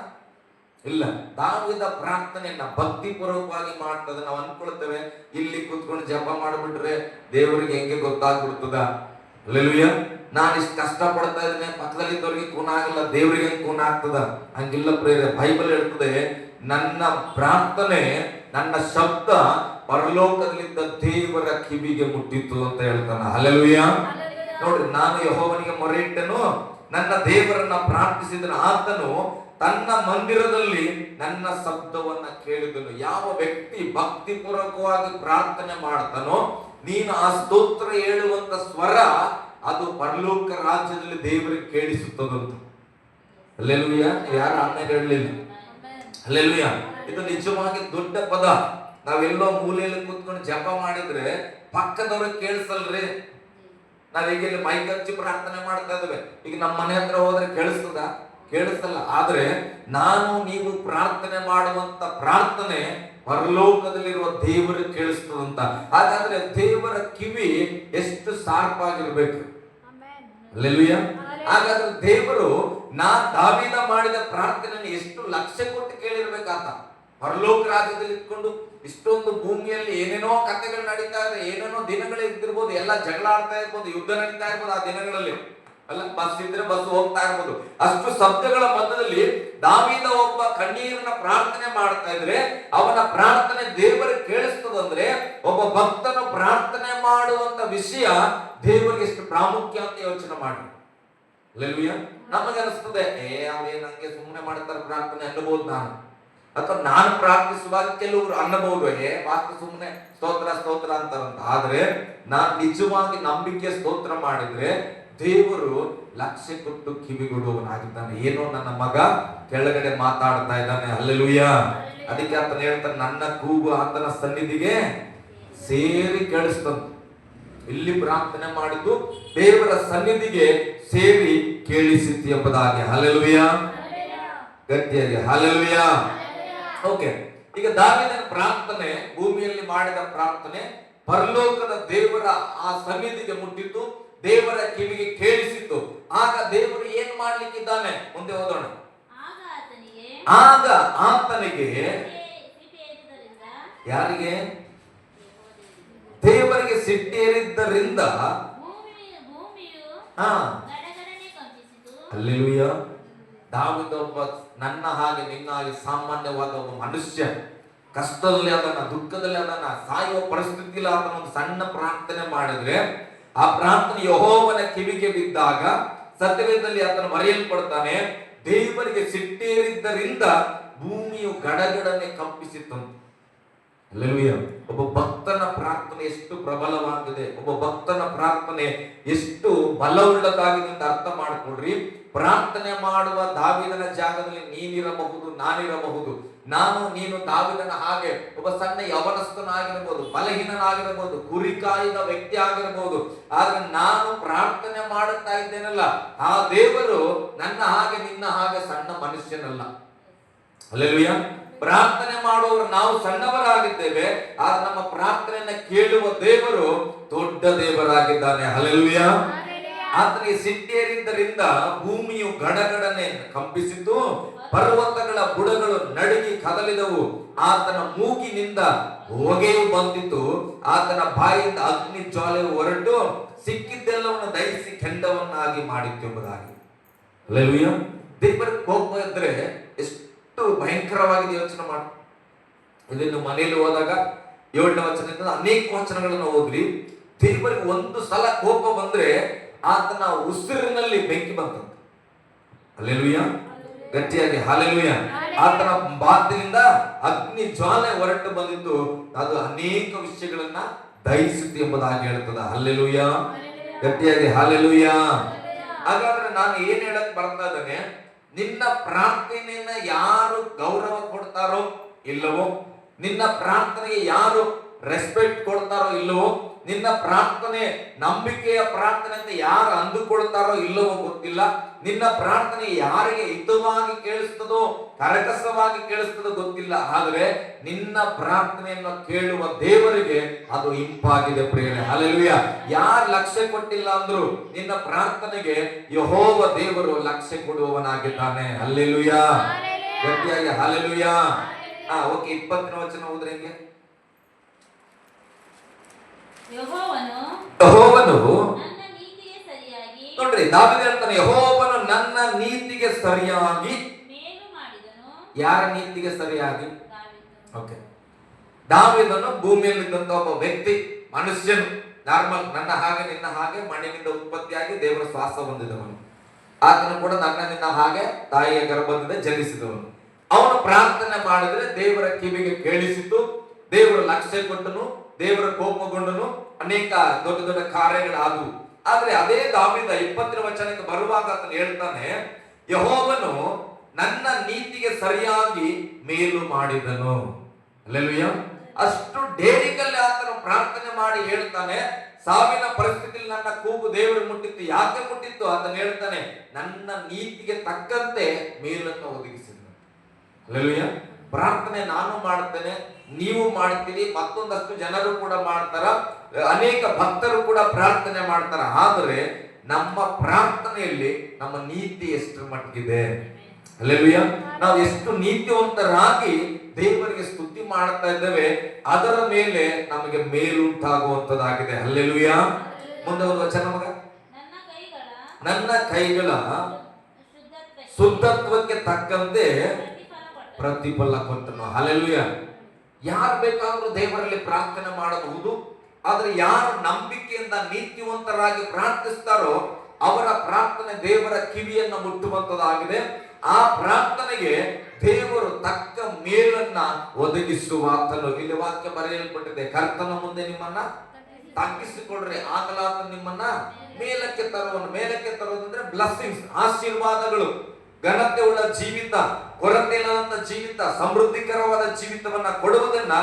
ಇಲ್ಲ. ದಾವೀದ ಪ್ರಾರ್ಥನೆಯನ್ನ ಭಕ್ತಿ ಪೂರ್ವಕವಾಗಿ ಮಾಡ್ತದೆ. ನಾವು ಅನ್ಕೊಳ್ತೇವೆ ಇಲ್ಲಿ ಕೂತ್ಕೊಂಡು ಜಪ ಮಾಡಿಬಿಟ್ರೆ ದೇವರಿಗೆ ಹೆಂಗೆ ಗೊತ್ತಾಗ್ಬಿಡ್ತದ. ಹಲ್ಲೆಲೂಯ. ನಾನು ಇಷ್ಟು ಕಷ್ಟ ಪಡ್ತಾ ಇದ್ದೇನೆ, ಪಕ್ಕದಲ್ಲಿದ್ದವ್ರಿಗೆ ಕೂನ ಆಗಲ್ಲ, ದೇವರಿಗೆ ಹೆಂಗ್ ಕೂನ ಆಗ್ತದ? ಹಂಗಿಲ್ಲ ಪ್ರೇರೆ. ಬೈಬಲ್ ಹೇಳ್ತದೆ, ನನ್ನ ಪ್ರಾರ್ಥನೆ, ನನ್ನ ಶಬ್ದ ಪರಲೋಕದಲ್ಲಿದ್ದ ದೇವರ ಕಿವಿಗೆ ಮುಟ್ಟಿತ್ತು ಅಂತ ಹೇಳ್ತಾನೆ. ಹಲ್ಲೆಲೂಯ. ನೋಡ್ರಿ, ನಾನು ಯೆಹೋವನಿಗೆ ಮೊರೆ ಇಟ್ಟೆನು, ನನ್ನ ದೇವರನ್ನ ಪ್ರಾರ್ಥಿಸಿದನು, ಆತನು ತನ್ನ ಮಂದಿರದಲ್ಲಿ ನನ್ನ ಶಬ್ದವನ್ನ ಕೇಳಿದನು. ಯಾವ ವ್ಯಕ್ತಿ ಭಕ್ತಿ ಪೂರ್ವಕವಾಗಿ ಪ್ರಾರ್ಥನೆ ಮಾಡ್ತಾನೋ, ನೀನು ಆ ಸ್ತೋತ್ರ ಹೇಳುವಂತ ಸ್ವರ ಅದು ಪರಲೋಕ ರಾಜ್ಯದಲ್ಲಿ ದೇವರಿಗೆ ಕೇಳಿಸುತ್ತದಂತ. ಹಲ್ಲೆಲೂಯ. ಯಾರು ಆಮೇಲೆ ಹೇಳಲಿಲ್ಲ. ಹಲ್ಲೆಲೂಯ. ಇದು ನಿಜವಾಗಿ ದೊಡ್ಡ ಪದ. ನಾವೆಲ್ಲೋ ಮೂಲೆಯಲ್ಲಿ ಕೂತ್ಕೊಂಡು ಜಪ ಮಾಡಿದ್ರೆ ಪಕ್ಕದವ್ರಿಗೆ ಕೇಳಿಸಲ್ರಿ. ನಾವೀಗ ಇಲ್ಲಿ ಮೈಕ್ ಹಚ್ಚಿ ಪ್ರಾರ್ಥನೆ ಮಾಡ್ತಾ ಇದ್ದೇವೆ, ಈಗ ನಮ್ಮ ಮನೆ ಹತ್ರ ಹೋದ್ರೆ ಕೇಳಿಸ್ತದ? ಕೇಳಿಸಲ್ಲ. ಆದ್ರೆ ನಾನು ನೀವು ಪ್ರಾರ್ಥನೆ ಮಾಡುವಂತ ಪ್ರಾರ್ಥನೆ ಪರಲೋಕದಲ್ಲಿರುವ ದೇವರಿಗೆ ಕೇಳಿಸ್ತದಂತ. ಹಾಗಾದ್ರೆ ದೇವರ ಕಿವಿ ಎಷ್ಟು ಶಾರ್ಪ್ ಆಗಿರ್ಬೇಕು. ಹಲ್ಲೆಲೂಯ. ಹಾಗಾದ್ರೆ ದೇವರು ದಾವೀದ ಮಾಡಿದ ಪ್ರಾರ್ಥನೆಯನ್ನು ಎಷ್ಟು ಲಕ್ಷ್ಯ ಕೊಟ್ಟು ಕೇಳಿರ್ಬೇಕಾತ. ಪರಲೋಕ ರಾಜ್ಯದಲ್ಲಿ ಇಟ್ಕೊಂಡು ಇಷ್ಟೊಂದು ಭೂಮಿಯಲ್ಲಿ ಏನೇನೋ ಕಥೆಗಳು ನಡೀತಾ ಇದೆ, ಏನೇನೋ ದಿನಗಳು ಇದ್ದಿರ್ಬೋದು, ಎಲ್ಲ ಜಗಳ ಆಡ್ತಾ ಇರ್ಬೋದು, ಯುದ್ಧ ನಡೀತಾ ಇರ್ಬೋದು ಆ ದಿನಗಳಲ್ಲಿ. ಅಲ್ಲ, ಬಸ್ ಇದ್ರೆ ಬಸ್ ಹೋಗ್ತಾ ಇರ್ಬೋದು. ಅಷ್ಟು ಶಬ್ದಗಳ ಮಧ್ಯದಲ್ಲಿ ದಾವೀದ ಒಬ್ಬ ಕಣ್ಣೀರಿನ ಪ್ರಾರ್ಥನೆ ಮಾಡ್ತಾ ಇದ್ರೆ ಅವನ ಪ್ರಾರ್ಥನೆ ದೇವರಿಗೆ ಕೇಳಿಸ್ತದಂದ್ರೆ ಒಬ್ಬ ಭಕ್ತನ ಪ್ರಾರ್ಥನೆ ಮಾಡುವಂತ ವಿಷಯ ದೇವರಿಗೆ ಎಷ್ಟು ಪ್ರಾಮುಖ್ಯ ಅಂತ ಯೋಚನೆ ಮಾಡಿ. ಹಲ್ಲೆಲೂಯ. ನಮಗೆ ಅನಿಸ್ತದೆ, ಅವೇ ನಂಗೆ ಸುಮ್ಮನೆ ಮಾಡ್ತಾರೆ ಪ್ರಾರ್ಥನೆ ಅನ್ನಬಹುದು ನಾನು, ಅಥವಾ ನಾನು ಪ್ರಾರ್ಥಿಸುವಾಗ ಕೆಲವರು ಅನ್ನಬಹುದು, ಮಾತ್ರ ಸುಮ್ಮನೆ ಸ್ತೋತ್ರ ಸ್ತೋತ್ರ ಅಂತಾರಂತ. ಆದ್ರೆ ನಾನು ನಿಜವಾಗಿ ನಂಬಿಕೆ ಸ್ತೋತ್ರ ಮಾಡಿದ್ರೆ ದೇವರು ಲಕ್ಷ್ಯ ಕೊಟ್ಟು ಕಿವಿಗೊಡುವವನಾಗಿದ್ದಾನೆ. ಏನೋ ನನ್ನ ಮಗ ಕೆಳಗಡೆ ಮಾತಾಡ್ತಾ ಇದ್ದಾನೆ. ಹಲ್ಲೆಲೂಯ. ಅದಕ್ಕೆ ಆತನ ಹೇಳ್ತಾನೆ, ನನ್ನ ಕೂಗು ಆತನ ಸನ್ನಿಧಿಗೆ ಸೇರಿ ಕೇಳಿಸ್ತಂತ. ಇಲ್ಲಿ ಪ್ರಾರ್ಥನೆ ಮಾಡಿದ್ದು ದೇವರ ಸನ್ನಿಧಿಗೆ ಸೇರಿ ಕೇಳಿಸಿತಿ ಎಂಬುದಾಗಿ. ಹಲ್ಲೆಲೂಯ. ಗಟ್ಟಿಯಾಗಿ ಹಲ್ಲೆಲೂಯ. ಓಕೆ. ಈಗ ದಾವೀದನ ಪ್ರಾರ್ಥನೆ, ಭೂಮಿಯಲ್ಲಿ ಮಾಡಿದ ಪ್ರಾರ್ಥನೆ ಪರಲೋಕದ ದೇವರ ಆ ಸನ್ನಿಧಿಗೆ ಮುಟ್ಟಿತ್ತು, ದೇವರ ಕಿವಿಗೆ ಕೇಳಿಸಿತ್ತು. ಆಗ ದೇವರು ಏನ್ ಮಾಡ್ಲಿಕ್ಕಿದ್ದಾನೆ? ಮುಂದೆ ಓದೋಣ. ಆಗ ಆತನಿಗೆ, ಯಾರಿಗೆ? ದೇವರಿಗೆ ಸಿಟ್ಟೇರಿದ್ದರಿಂದ ಹಲ್ಲೆಲೂಯ. ದಾವೀದ ಒಬ್ಬ ನನ್ನ ಹಾಗೆ ನಿನ್ನ ಹಾಗೆ ಸಾಮಾನ್ಯವಾದ ಒಬ್ಬ ಮನುಷ್ಯ. ಕಷ್ಟದಲ್ಲಿ ಅದನ್ನ, ದುಃಖದಲ್ಲಿ ಅದನ್ನ, ಸಾಯುವ ಪರಿಸ್ಥಿತಿಯಲ್ಲಿ ಆತನ ಒಂದು ಸಣ್ಣ ಪ್ರಾರ್ಥನೆ ಮಾಡಿದ್ರೆ ಆ ಪ್ರಾರ್ಥನೆ ಯೆಹೋವನ ಕಿವಿಗೆ ಬಿದ್ದಾಗ ಸತ್ಯವೇದದಲ್ಲಿ ಆತನು ಮರೆಯಲ್ಪಡ್ತಾನೆ. ದೇವರಿಗೆ ಸಿಟ್ಟೇರಿದ್ದರಿಂದ ಭೂಮಿಯು ಗಡಗಡನೆ ಕಂಪಿಸಿತ್ತಂತೆ. ಹಲ್ಲೆಲೂಯ. ಒಬ್ಬ ಭಕ್ತನ ಪ್ರಾರ್ಥನೆ ಎಷ್ಟು ಪ್ರಬಲವಾಗಿದೆ, ಒಬ್ಬ ಭಕ್ತನ ಪ್ರಾರ್ಥನೆ ಎಷ್ಟು ಬಲವುಳ್ಳದಾಗಿದೆ ಅಂತ ಅರ್ಥ ಮಾಡಿಕೊಡ್ರಿ. ಪ್ರಾರ್ಥನೆ ಮಾಡುವ ದಾವೀದನ ಜಾಗದಲ್ಲಿ ನೀನಿರಬಹುದು, ನಾನಿರಬಹುದು. ನಾನು ನೀನು ದಾವೀದನ ಹಾಗೆ ಒಬ್ಬ ಸಣ್ಣ ಯವನಸ್ಥನಾಗಿರಬಹುದು, ಬಲಹೀನನಾಗಿರಬಹುದು, ಕುರಿ ಕಾಯ್ದ ವ್ಯಕ್ತಿ ಆಗಿರಬಹುದು. ಆದ್ರೆ ನಾನು ಪ್ರಾರ್ಥನೆ ಮಾಡುತ್ತಾ ಇದ್ದೇನಲ್ಲ, ಆ ದೇವರು ನನ್ನ ಹಾಗೆ ನಿನ್ನ ಹಾಗೆ ಸಣ್ಣ ಮನುಷ್ಯನಲ್ಲ. ಹಲ್ಲೆಲೂಯ. ಪ್ರಾರ್ಥನೆ ಮಾಡುವವರು ನಾವು ಸಣ್ಣವರಾಗಿದ್ದೇವೆ, ಆದ್ರೆ ನಮ್ಮ ಪ್ರಾರ್ಥನೆಯನ್ನ ಕೇಳುವ ದೇವರು ದೊಡ್ಡ ದೇವರಾಗಿದ್ದಾನೆ. ಹಲ್ಲೆಲೂಯ. ಆತನಿಗೆ ಸಿಟ್ಟೇರಿದ್ದರಿಂದ ಭೂಮಿಯು ಗಡಗಡನೆ ಕಂಪಿಸಿತು, ಪರ್ವತಗಳ ಬುಡಗಳು ನಡುಗಿ ಕದಲಿದವು. ಆತನ ಮೂಗಿನಿಂದ ಹೊಗೆಯು ಬಂದಿತು, ಆತನ ಬಾಯಿಂದ ಅಗ್ನಿ ಜ್ವಾಲೆಯು ಹೊರಟು ಸಿಕ್ಕಿದ್ದೆಲ್ಲವನ್ನು ದಹಿಸಿ ಕೆಂಡವನ್ನಾಗಿ ಮಾಡಿತ್ತು ಎಂಬುದಾಗಿ. ಹಲ್ಲೆಲೂಯಾ. ದೇವರ ಕೋಪ ಇದ್ರೆ ಎಷ್ಟು ಭಯಂಕರವಾಗಿದೆ ಯೋಚನೆ ಮಾಡಿ. ಇದನ್ನು ಮನೆಯಲ್ಲಿ ಹೋದಾಗ 7ನೇ ವಚನದಿಂದ ಅನೇಕ ವಚನಗಳನ್ನು ಓದ್ರಿ. ದೇವರಿಗೆ ಒಂದು ಸಲ ಕೋಪ ಬಂದ್ರೆ ಆತನ ಉಸಿರಿನಲ್ಲಿ ಬೆಂಕಿ ಬಂತಂತೆ. ಹಲ್ಲೆಲೂಯಾ. ಗಟ್ಟಿಯಾಗಿ ಹಲ್ಲೆಲೂಯಾ. ಆತನ ಬಾತಿನಿಂದ ಅಗ್ನಿ ಜ್ವಾಲೆ ಹೊರಟು ಬಂದಿದ್ದು, ಅದು ಅನೇಕ ವಿಷಯಗಳನ್ನ ದಹಿಸಿತು ಎಂಬುದಾಗಿ ಹೇಳ್ತದ. ಹಲ್ಲೆಲೂಯಾ. ಗಟ್ಟಿಯಾಗಿ ಹಲ್ಲೆಲೂಯಾ. ಹಾಗಾದ್ರೆ ನಾನು ಏನ್ ಹೇಳಕ್ ಬರ್ತಾ ಇದ್ದೇನೆ, ನಿನ್ನ ಪ್ರಾರ್ಥನೆಯನ್ನ ಯಾರು ಗೌರವ ಕೊಡ್ತಾರೋ ಇಲ್ಲವೋ, ನಿನ್ನ ಪ್ರಾರ್ಥನೆಗೆ ಯಾರು ರೆಸ್ಪೆಕ್ಟ್ ಕೊಡ್ತಾರೋ ಇಲ್ಲವೋ, ನಿನ್ನ ಪ್ರಾರ್ಥನೆ ನಂಬಿಕೆಯ ಪ್ರಾರ್ಥನೆ ಅಂತ ಯಾರು ಅಂದುಕೊಳ್ತಾರೋ ಇಲ್ಲವೋ ಗೊತ್ತಿಲ್ಲ. ನಿನ್ನ ಪ್ರಾರ್ಥನೆ ಯಾರಿಗೆ ಹಿತವಾಗಿ ಕೇಳಿಸ್ತದೋ, ಕರಕಸವಾಗಿ ಕೇಳಿಸ್ತದೋ ಗೊತ್ತಿಲ್ಲ. ಆದ್ರೆ ನಿನ್ನ ಪ್ರಾರ್ಥನೆಯನ್ನು ಕೇಳುವ ದೇವರಿಗೆ ಅದು ಇಂಪಾಗಿದೆ ಪ್ರಿಯರೇ. ಹಲ್ಲೆಲೂಯಾ. ಯಾರು ಲಕ್ಷ್ಯ ಕೊಟ್ಟಿಲ್ಲ ಅಂದ್ರು ನಿನ್ನ ಪ್ರಾರ್ಥನೆಗೆ ಯೆಹೋವ ದೇವರು ಲಕ್ಷ್ಯ ಕೊಡುವವನಾಗಿದ್ದಾನೆ. ಹಲ್ಲೆಲೂಯಾ. ಗಟ್ಟಿಯಾಗಿ ಹಲ್ಲೆಲೂಯಾ. ಓಕೆ, 20ನೇ ವಚನ ಹೋದ್ರೆ ಹೆಂಗೆ? ಯೆಹೋವನು ನೋಡ್ರಿ, ದಾವೀದ ಹೇಳ್ತಾನೆ, ಯೆಹೋವನು ನನ್ನ ನೀತಿಗೆ ಸರಿಯಾಗಿ. ಯಾರ ನೀತಿಗೆ ಸರಿಯಾಗಿ? ಓಕೆ, ದಾವೀದನು ಭೂಮಿಯಲ್ಲಿದ್ದಂತ ಒಬ್ಬ ವ್ಯಕ್ತಿ, ಮನುಷ್ಯನು, ನಾರ್ಮಲ್, ನನ್ನ ಹಾಗೆ ನಿನ್ನ ಹಾಗೆ ಮಣ್ಣಿನಿಂದ ಉತ್ಪತ್ತಿಯಾಗಿ ದೇವರ ಶ್ವಾಸ ಹೊಂದಿದವನು. ಆತನು ಕೂಡ ನನ್ನ ನಿನ್ನ ಹಾಗೆ ತಾಯಿಯ ಗರ್ಭದಿಂದ ಜನಿಸಿದವನು. ಅವನು ಪ್ರಾರ್ಥನೆ ಮಾಡಿದ್ರೆ ದೇವರ ಕಿವಿಗೆ ಕೇಳಿಸಿತು, ದೇವರ ಲಕ್ಷ್ಯ ಕೊಟ್ಟನು, ದೇವರ ಕೋಪಗೊಂಡನು, ಅನೇಕ ದೊಡ್ಡ ದೊಡ್ಡ ಕಾರ್ಯಗಳಾದವು. ಆದ್ರೆ ಅದೇ ದಾವೀದ 20ನೇ ವಚನಕ್ಕೆ ಬರುವಾಗ ಆತನು ಹೇಳ್ತಾನೆ, ಯೆಹೋವನು ನನ್ನ ನೀತಿಗೆ ಸರಿಯಾಗಿ ಮೇಲು ಮಾಡಿದನು. ಹಲ್ಲೆಲೂಯಾ. ಅಷ್ಟು ಡೇರಿಂಗಲ್ಲಿ ಆತನು ಪ್ರಾರ್ಥನೆ ಮಾಡಿ ಹೇಳ್ತಾನೆ, ಸಾವಿನ ಪರಿಸ್ಥಿತಿಯಲ್ಲಿ ನನ್ನ ಕೂಗು ದೇವರು ಮುಟ್ಟಿತ್ತು. ಯಾಕೆ ಮುಟ್ಟಿತ್ತು? ಆತನು ಹೇಳ್ತಾನೆ, ನನ್ನ ನೀತಿಗೆ ತಕ್ಕಂತೆ ಮೇಲನ್ನು ಒದಗಿಸಿದನು. ಹಲ್ಲೆಲೂಯಾ. ಪ್ರಾರ್ಥನೆ ನಾನು ಮಾಡ್ತೇನೆ, ನೀವು ಮಾಡ್ತೀರಿ, ಮತ್ತೊಂದಷ್ಟು ಜನರು ಕೂಡ ಮಾಡ್ತಾರ, ಅನೇಕ ಭಕ್ತರು ಕೂಡ ಪ್ರಾರ್ಥನೆ ಮಾಡ್ತಾರ. ಆದರೆ ನಮ್ಮ ಪ್ರಾರ್ಥನೆಯಲ್ಲಿ ನಮ್ಮ ನೀತಿ ಎಷ್ಟು ಮಟ್ಟಿಗಿದೆ? ಹಲ್ಲೆಲೂಯಾ. ನಾವು ಎಷ್ಟು ನೀತಿವಂತರಾಗಿ ದೇವರಿಗೆ ಸ್ತುತಿ ಮಾಡ್ತಾ ಇದ್ದೇವೆ, ಅದರ ಮೇಲೆ ನಮಗೆ ಮೇಲುಂಟಾಗುವಂತದ್ದಾಗಿದೆ. ಹಲ್ಲೆಲೂಯಾ. ಮುಂದೆ ಒಂದು ವಚನ ಮಗ, ನನ್ನ ಕೈಗಳ ಶುದ್ಧತ್ವಕ್ಕೆ ತಕ್ಕಂತೆ ಪ್ರತಿಫಲ ಕೊಟ್ಟನು. ಹಲ್ಲೆಲೂಯಾ. ಯಾರು ಬೇಕಾದ್ರೂ ದೇವರಲ್ಲಿ ಪ್ರಾರ್ಥನೆ ಮಾಡಬಹುದು. ಆದ್ರೆ ಯಾರು ನಂಬಿಕೆಯಿಂದ ನೀತಿವಂತರಾಗಿ ಪ್ರಾರ್ಥಿಸ್ತಾರೋ ಅವರ ಪ್ರಾರ್ಥನೆ ದೇವರ ಕಿವಿಯನ್ನ ಮುಟ್ಟುವಂತದಾಗಿದೆ. ಆ ಪ್ರಾರ್ಥನೆಗೆ ದೇವರು ತಕ್ಕ ಮೇಲನ್ನ ಒದಗಿಸುವ ಆತನು. ಇಲ್ಲಿ ವಾಕ್ಯ ಬರೆಯಲ್ಪಟ್ಟಿದೆ, ಕರ್ತನ ಮುಂದೆ ನಿಮ್ಮನ್ನ ತಗ್ಗಿಸಿಕೊಡ್ರಿ, ಆಗಲಾತ ನಿಮ್ಮನ್ನ ಮೇಲಕ್ಕೆ ತರುವನು. ಮೇಲಕ್ಕೆ ತರುವುದಂದ್ರೆ ಬ್ಲೆಸ್ಸಿಂಗ್ಸ್, ಆಶೀರ್ವಾದಗಳು, ಘನತೆ ಉಳ್ಳ ಜೀವಿತ, ಕೊರತೆ ಇಲ್ಲದಂತ ಜೀವಿತ, ಸಮೃದ್ಧಿಕರವಾದ ಜೀವಿತವನ್ನ ಕೊಡುವುದನ್ನ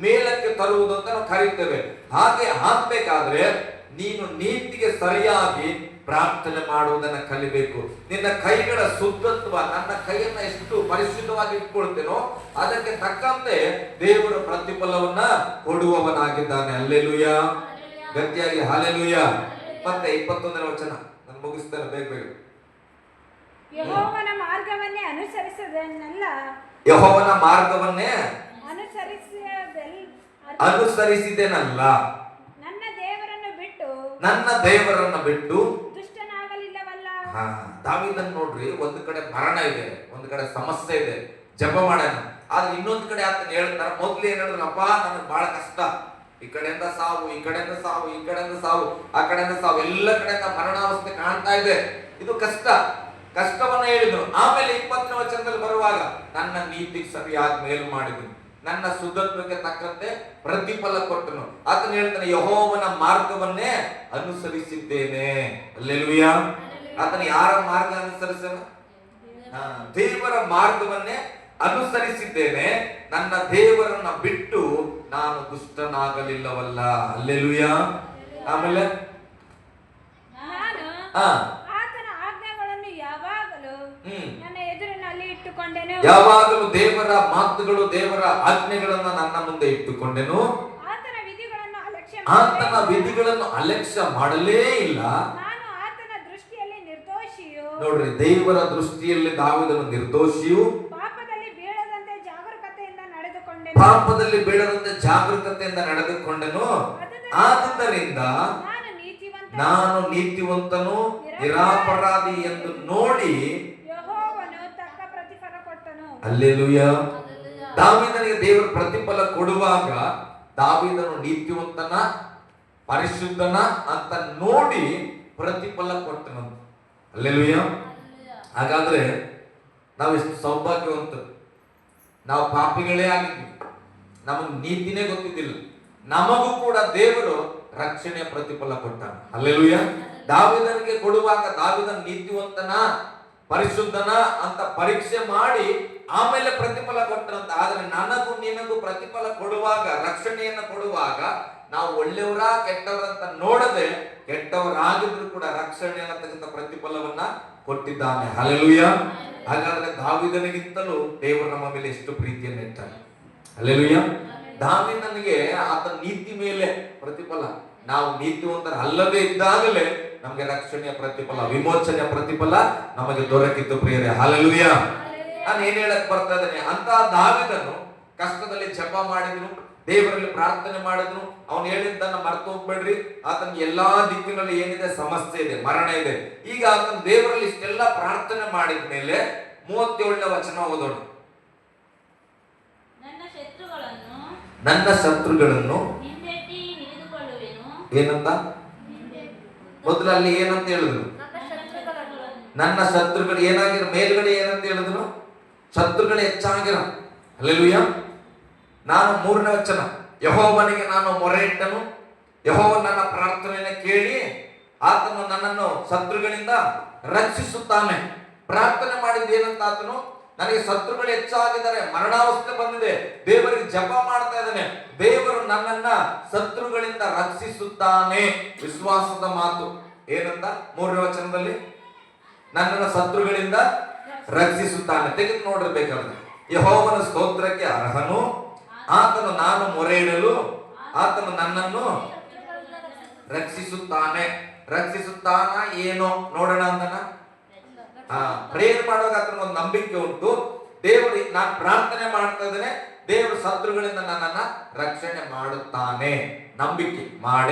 ಮೇಲಕ್ಕೆ ತರುವುದು ಅಂತ ನಾವು ಕರೀತೇವೆ. ಹಾಗೆ ಆಗ್ಬೇಕಾದ್ರೆ ನೀನು ನೀತಿಗೆ ಸರಿಯಾಗಿ ಪ್ರಾರ್ಥನೆ ಮಾಡುವುದನ್ನ ಕಲಿಬೇಕು. ನಿನ್ನ ಕೈಗಳ ಶುದ್ಧತ್ವ, ನನ್ನ ಕೈಯನ್ನ ಎಷ್ಟು ಪರಿಶುದ್ಧವಾಗಿ ಇಟ್ಕೊಳ್ತೇನೋ ಅದಕ್ಕೆ ತಕ್ಕಂತೆ ದೇವರ ಪ್ರತಿಫಲವನ್ನ ಕೊಡುವವನಾಗಿದ್ದಾನೆ. ಹಲ್ಲೆಲೂಯಾ. ಗಟ್ಟಿಯಾಗಿ ಹಲ್ಲೆಲೂಯಾ. ಮತ್ತೆ 21ನೇ ವಚನ ನಾನು ಮುಗಿಸ್ತೇನೆ, ಬೇಗ ಬೇಗ. ಯೆಹೋವನ ಮಾರ್ಗವನ್ನೇ ಅನುಸರಿಸದೆನಲ್ಲ, ಯೆಹೋವನ ಮಾರ್ಗವನ್ನೇ ಅನುಸರಿಸಿದೆನಲ್ಲ, ನನ್ನ ದೇವರನ್ನು ಬಿಟ್ಟು ದುಷ್ಟನಾಗಲಿಲ್ಲವಲ್ಲ. ದಾವೀದನ್ ನೋಡ್ರಿ, ಒಂದು ಕಡೆ ಮರಣ ಇದೆ, ಒಂದು ಕಡೆ ಸಮಸ್ಯೆ ಇದೆ, ಜಪ ಮಾಡೋಣ. ಆದ್ರೆ ಇನ್ನೊಂದು ಕಡೆ ಆತನ ಹೇಳ್ತಾರ, ಮೊದ್ಲು ಏನ್ ಹೇಳಿದ್ರಪ್ಪ, ನನಗೆ ಬಹಳ ಕಷ್ಟ, ಈ ಕಡೆಯಿಂದ ಸಾವು, ಈ ಕಡೆಯಿಂದ ಸಾವು, ಈ ಕಡೆಯಿಂದ ಸಾವು, ಆ ಕಡೆಯಿಂದ ಸಾವು, ಎಲ್ಲ ಕಡೆಯಿಂದ ಮರಣಾವಸ್ಥೆ ಕಾಣ್ತಾ ಇದೆ, ಇದು ಕಷ್ಟವನ್ನ ಹೇಳಿದ್ರು. ಆಮೇಲೆ 20ನೇ ವಚನದಲ್ಲಿ ಬರುವಾಗ ನನ್ನ ನೀತಿಗೆ ಸರಿಯಾಗಿ ಮೇಲು ಮಾಡಿದ್ರು, ನನ್ನ ಶುದ್ಧತ್ವಕ್ಕೆ ತಕ್ಕಂತೆ ಪ್ರತಿಫಲ ಕೊಟ್ಟನು. ಆತನು ಹೇಳ್ತಾನೆ, ಯೆಹೋವನ ಮಾರ್ಗವನ್ನೇ ಅನುಸರಿಸಿದ್ದೇನೆ. ಹಲ್ಲೆಲೂಯಾ. ಆತನು ಯಾರ ಮಾರ್ಗ ಅನುಸರಿಸನು? ದೇವರ ಮಾರ್ಗವನ್ನೇ ಅನುಸರಿಸಿದ್ದೇನೆ, ನನ್ನ ದೇವರನ್ನ ಬಿಟ್ಟು ನಾನು ದುಷ್ಟನಾಗಲಿಲ್ಲವಲ್ಲ. ಹಲ್ಲೆಲೂಯಾ. ಆಮೇಲೆ ಯಾವಾಗಲೂ ದೇವರ ಮಾತುಗಳು, ದೇವರ ಆಜ್ಞೆಗಳನ್ನ ನನ್ನ ಮುಂದೆ ಇಟ್ಟುಕೊಂಡೆನು, ಆತನ ವಿಧಿಗಳನ್ನು ಅಲಕ್ಷ್ಯ ಮಾಡಲೇ ಇಲ್ಲ. ನೋಡ್ರಿ, ದೇವರ ದೃಷ್ಟಿಯಲ್ಲಿ ದಾವೀದನು ನಿರ್ದೋಷಿಯು, ಪಾಪದಲ್ಲಿ ಬೀಳದಂತೆ ಜಾಗರೂಕತೆಯಿಂದ ನಡೆದುಕೊಂಡೆನು. ಪಾಪದಲ್ಲಿ ಬೀಳದಂತೆ ಜಾಗರೂಕತೆಯಿಂದ ನಡೆದುಕೊಂಡನು. ಆದುದರಿಂದ ನಾನು ನೀತಿವಂತನು ನಿರಪರಾಧಿ ಎಂದು ನೋಡಿ ಯೆಹೋವನು ತಕ್ಕ ಪ್ರತಿಫಲ ಕೊಟ್ಟನು. ಹಲ್ಲೆಲೂಯ. ದಾವೀದನಿಗೆ ದೇವರು ಪ್ರತಿಫಲ ಕೊಡುವಾಗ ದಾವೀದನು ನೀತಿವಂತನ ಪರಿಶುದ್ಧನ ಅಂತ ನೋಡಿ ಪ್ರತಿಫಲ ಕೊಟ್ಟನಂತ. ಹಲ್ಲೆಲೂಯ. ಹಾಗಾದ್ರೆ ನಾವು ಎಷ್ಟು ಸೌಭಾಗ್ಯವಂತರು. ನಾವು ಪಾಪಿಗಳೇ ಆಗಿದ್ವಿ, ನಮಗೆ ನೀತಿನೇ ಗೊತ್ತಿದ್ದಿಲ್ಲ, ನಮಗೂ ಕೂಡ ದೇವರು ರಕ್ಷಣೆಯ ಪ್ರತಿಫಲ ಕೊಟ್ಟಾನ. ಹಲ್ಲೆಲೂಯ. ದಾವೀದನಿಗೆ ಕೊಡುವಾಗ ದಾವೀದನ ನೀತಿವಂತನ ಪರಿಶುದ್ಧನ ಅಂತ ಪರೀಕ್ಷೆ ಮಾಡಿ ಆಮೇಲೆ ಪ್ರತಿಫಲ ಕೊಟ್ಟರಂತ. ಆದ್ರೆ ನನಗೂ ನಿನಗೂ ಪ್ರತಿಫಲ ಕೊಡುವಾಗ, ರಕ್ಷಣೆಯನ್ನು ಕೊಡುವಾಗ ನಾವು ಒಳ್ಳೆಯವರ ಕೆಟ್ಟವರಂತ ನೋಡದೆ ಕೆಟ್ಟವರಾಗಿದ್ರು ಕೂಡ ರಕ್ಷಣೆಯನ್ನು ತೆಗೆದ ಪ್ರತಿಫಲವನ್ನ ಕೊಟ್ಟಿದ್ದಾನೆ. ಹಲ್ಲೆಲೂಯ. ಹಾಗಾದ್ರೆ ದಾವೀದನಿಗಿಂತಲೂ ದೇವರು ನಮ್ಮ ಮೇಲೆ ಎಷ್ಟು ಪ್ರೀತಿಯನ್ನು ಇಟ್ಟಾನೆ. ಹಲ್ಲೆಲೂಯ. ದಾವೀದನಿಗೆ ಆತ ನೀತಿ ಮೇಲೆ ಪ್ರತಿಫಲ, ನಾವು ನೀತಿವಂತರ ಅಲ್ಲದೆ ಇದ್ದಾಗಲೇ ನಮಗೆ ರಕ್ಷಣೆಯ ಪ್ರತಿಫಲ, ವಿಮೋಚನೆಯ ಪ್ರತಿಫಲ ನಮಗೆ ದೊರಕಿದ್ದು ಪ್ರಿಯರೇ. ಹಲ್ಲೆಲೂಯ. ನಾನು ಏನ್ ಹೇಳಕ್ ಬರ್ತಾ ಇದ್ದೇನೆ, ಅಂತ ದಾವೀದನು ಕಷ್ಟದಲ್ಲಿ ಜಪ ಮಾಡಿದ್ರು, ದೇವರಲ್ಲಿ ಪ್ರಾರ್ಥನೆ ಮಾಡಿದ್ರು. ಅವನು ಹೇಳಿದ್ದನ್ನ ಮರ್ತು ಹೋಗ್ಬೇಡ್ರಿ, ಆತನ ಎಲ್ಲಾ ದಿಕ್ಕಿನಲ್ಲಿ ಏನಿದೆ, ಸಮಸ್ಯೆ ಇದೆ, ಮರಣ ಇದೆ. ಈಗ ಆತನ ದೇವರಲ್ಲಿ ಇಷ್ಟೆಲ್ಲ ಪ್ರಾರ್ಥನೆ ಮಾಡಿದ ಮೇಲೆ 37ನೇ ವಚನ ಓದೋಣ. ನನ್ನ ಶತ್ರುಗಳನ್ನು ಏನಂತ ಮೊದಲಲ್ಲಿ ಏನಂತ ಹೇಳಿದ್ರು? ನನ್ನ ಶತ್ರುಗಳು ಏನಾಗಿರೋ, ಮೇಲ್ಗಡೆ ಏನಂತ ಹೇಳಿದ್ರು? ಶತ್ರುಗಳು ಹೆಚ್ಚಾಗಿರ. ಹಲ್ಲೆಲೂಯ. ನಾನು 3ನೇ ವಚನ, ಯೆಹೋವನಿಗೆ ನಾನು ಮೊರೆ ಇಟ್ಟನು, ಯೆಹೋವನು ನನ್ನ ಪ್ರಾರ್ಥನೆಯನ್ನು ಕೇಳಿ ಆತನು ನನ್ನನ್ನು ಶತ್ರುಗಳಿಂದ ರಕ್ಷಿಸುತ್ತಾನೆ. ಪ್ರಾರ್ಥನೆ ಮಾಡಿದ ಏನಂತ ಆತನು? ನನಗೆ ಶತ್ರುಗಳು ಹೆಚ್ಚಾಗಿದ್ದಾರೆ, ಮರಣಾವಸ್ಥೆ ಬಂದಿದೆ, ದೇವರಿಗೆ ಜಪ ಮಾಡ್ತಾ ಇದ್ದಾನೆ, ದೇವರು ನನ್ನನ್ನ ಶತ್ರುಗಳಿಂದ ರಕ್ಷಿಸುತ್ತಾನೆ. ವಿಶ್ವಾಸದ ಮಾತು ಏನಂತ 3ನೇ ವಚನದಲ್ಲಿ? ನನ್ನನ್ನ ಶತ್ರುಗಳಿಂದ ರಕ್ಷಿಸುತ್ತಾನೆ. ತೆಗೆದು ನೋಡಿರ್ಬೇಕಾದ್ರೆ, ಯೆಹೋವನ ಸ್ತೋತ್ರಕ್ಕೆ ಅರ್ಹನು, ಆತನು ನಾನು ಮೊರೆ ಇಡಲು ಆತನು ನನ್ನನ್ನು ರಕ್ಷಿಸುತ್ತಾನೆ. ರಕ್ಷಿಸುತ್ತಾನ ಏನೋ ನೋಡೋಣ ಅಂತನ ಪ್ರೇಯರ್ ಮಾಡುವಾಗ ಆತನ ಒಂದು ನಂಬಿಕೆ ಉಂಟು. ದೇವರು, ನಾನು ಪ್ರಾರ್ಥನೆ ಮಾಡ್ತಾ ಇದ್ದೇನೆ, ದೇವರು ಶತ್ರುಗಳಿಂದ ನನ್ನನ್ನ ರಕ್ಷಣೆ ಮಾಡುತ್ತಾನೆ, ನಂಬಿಕೆ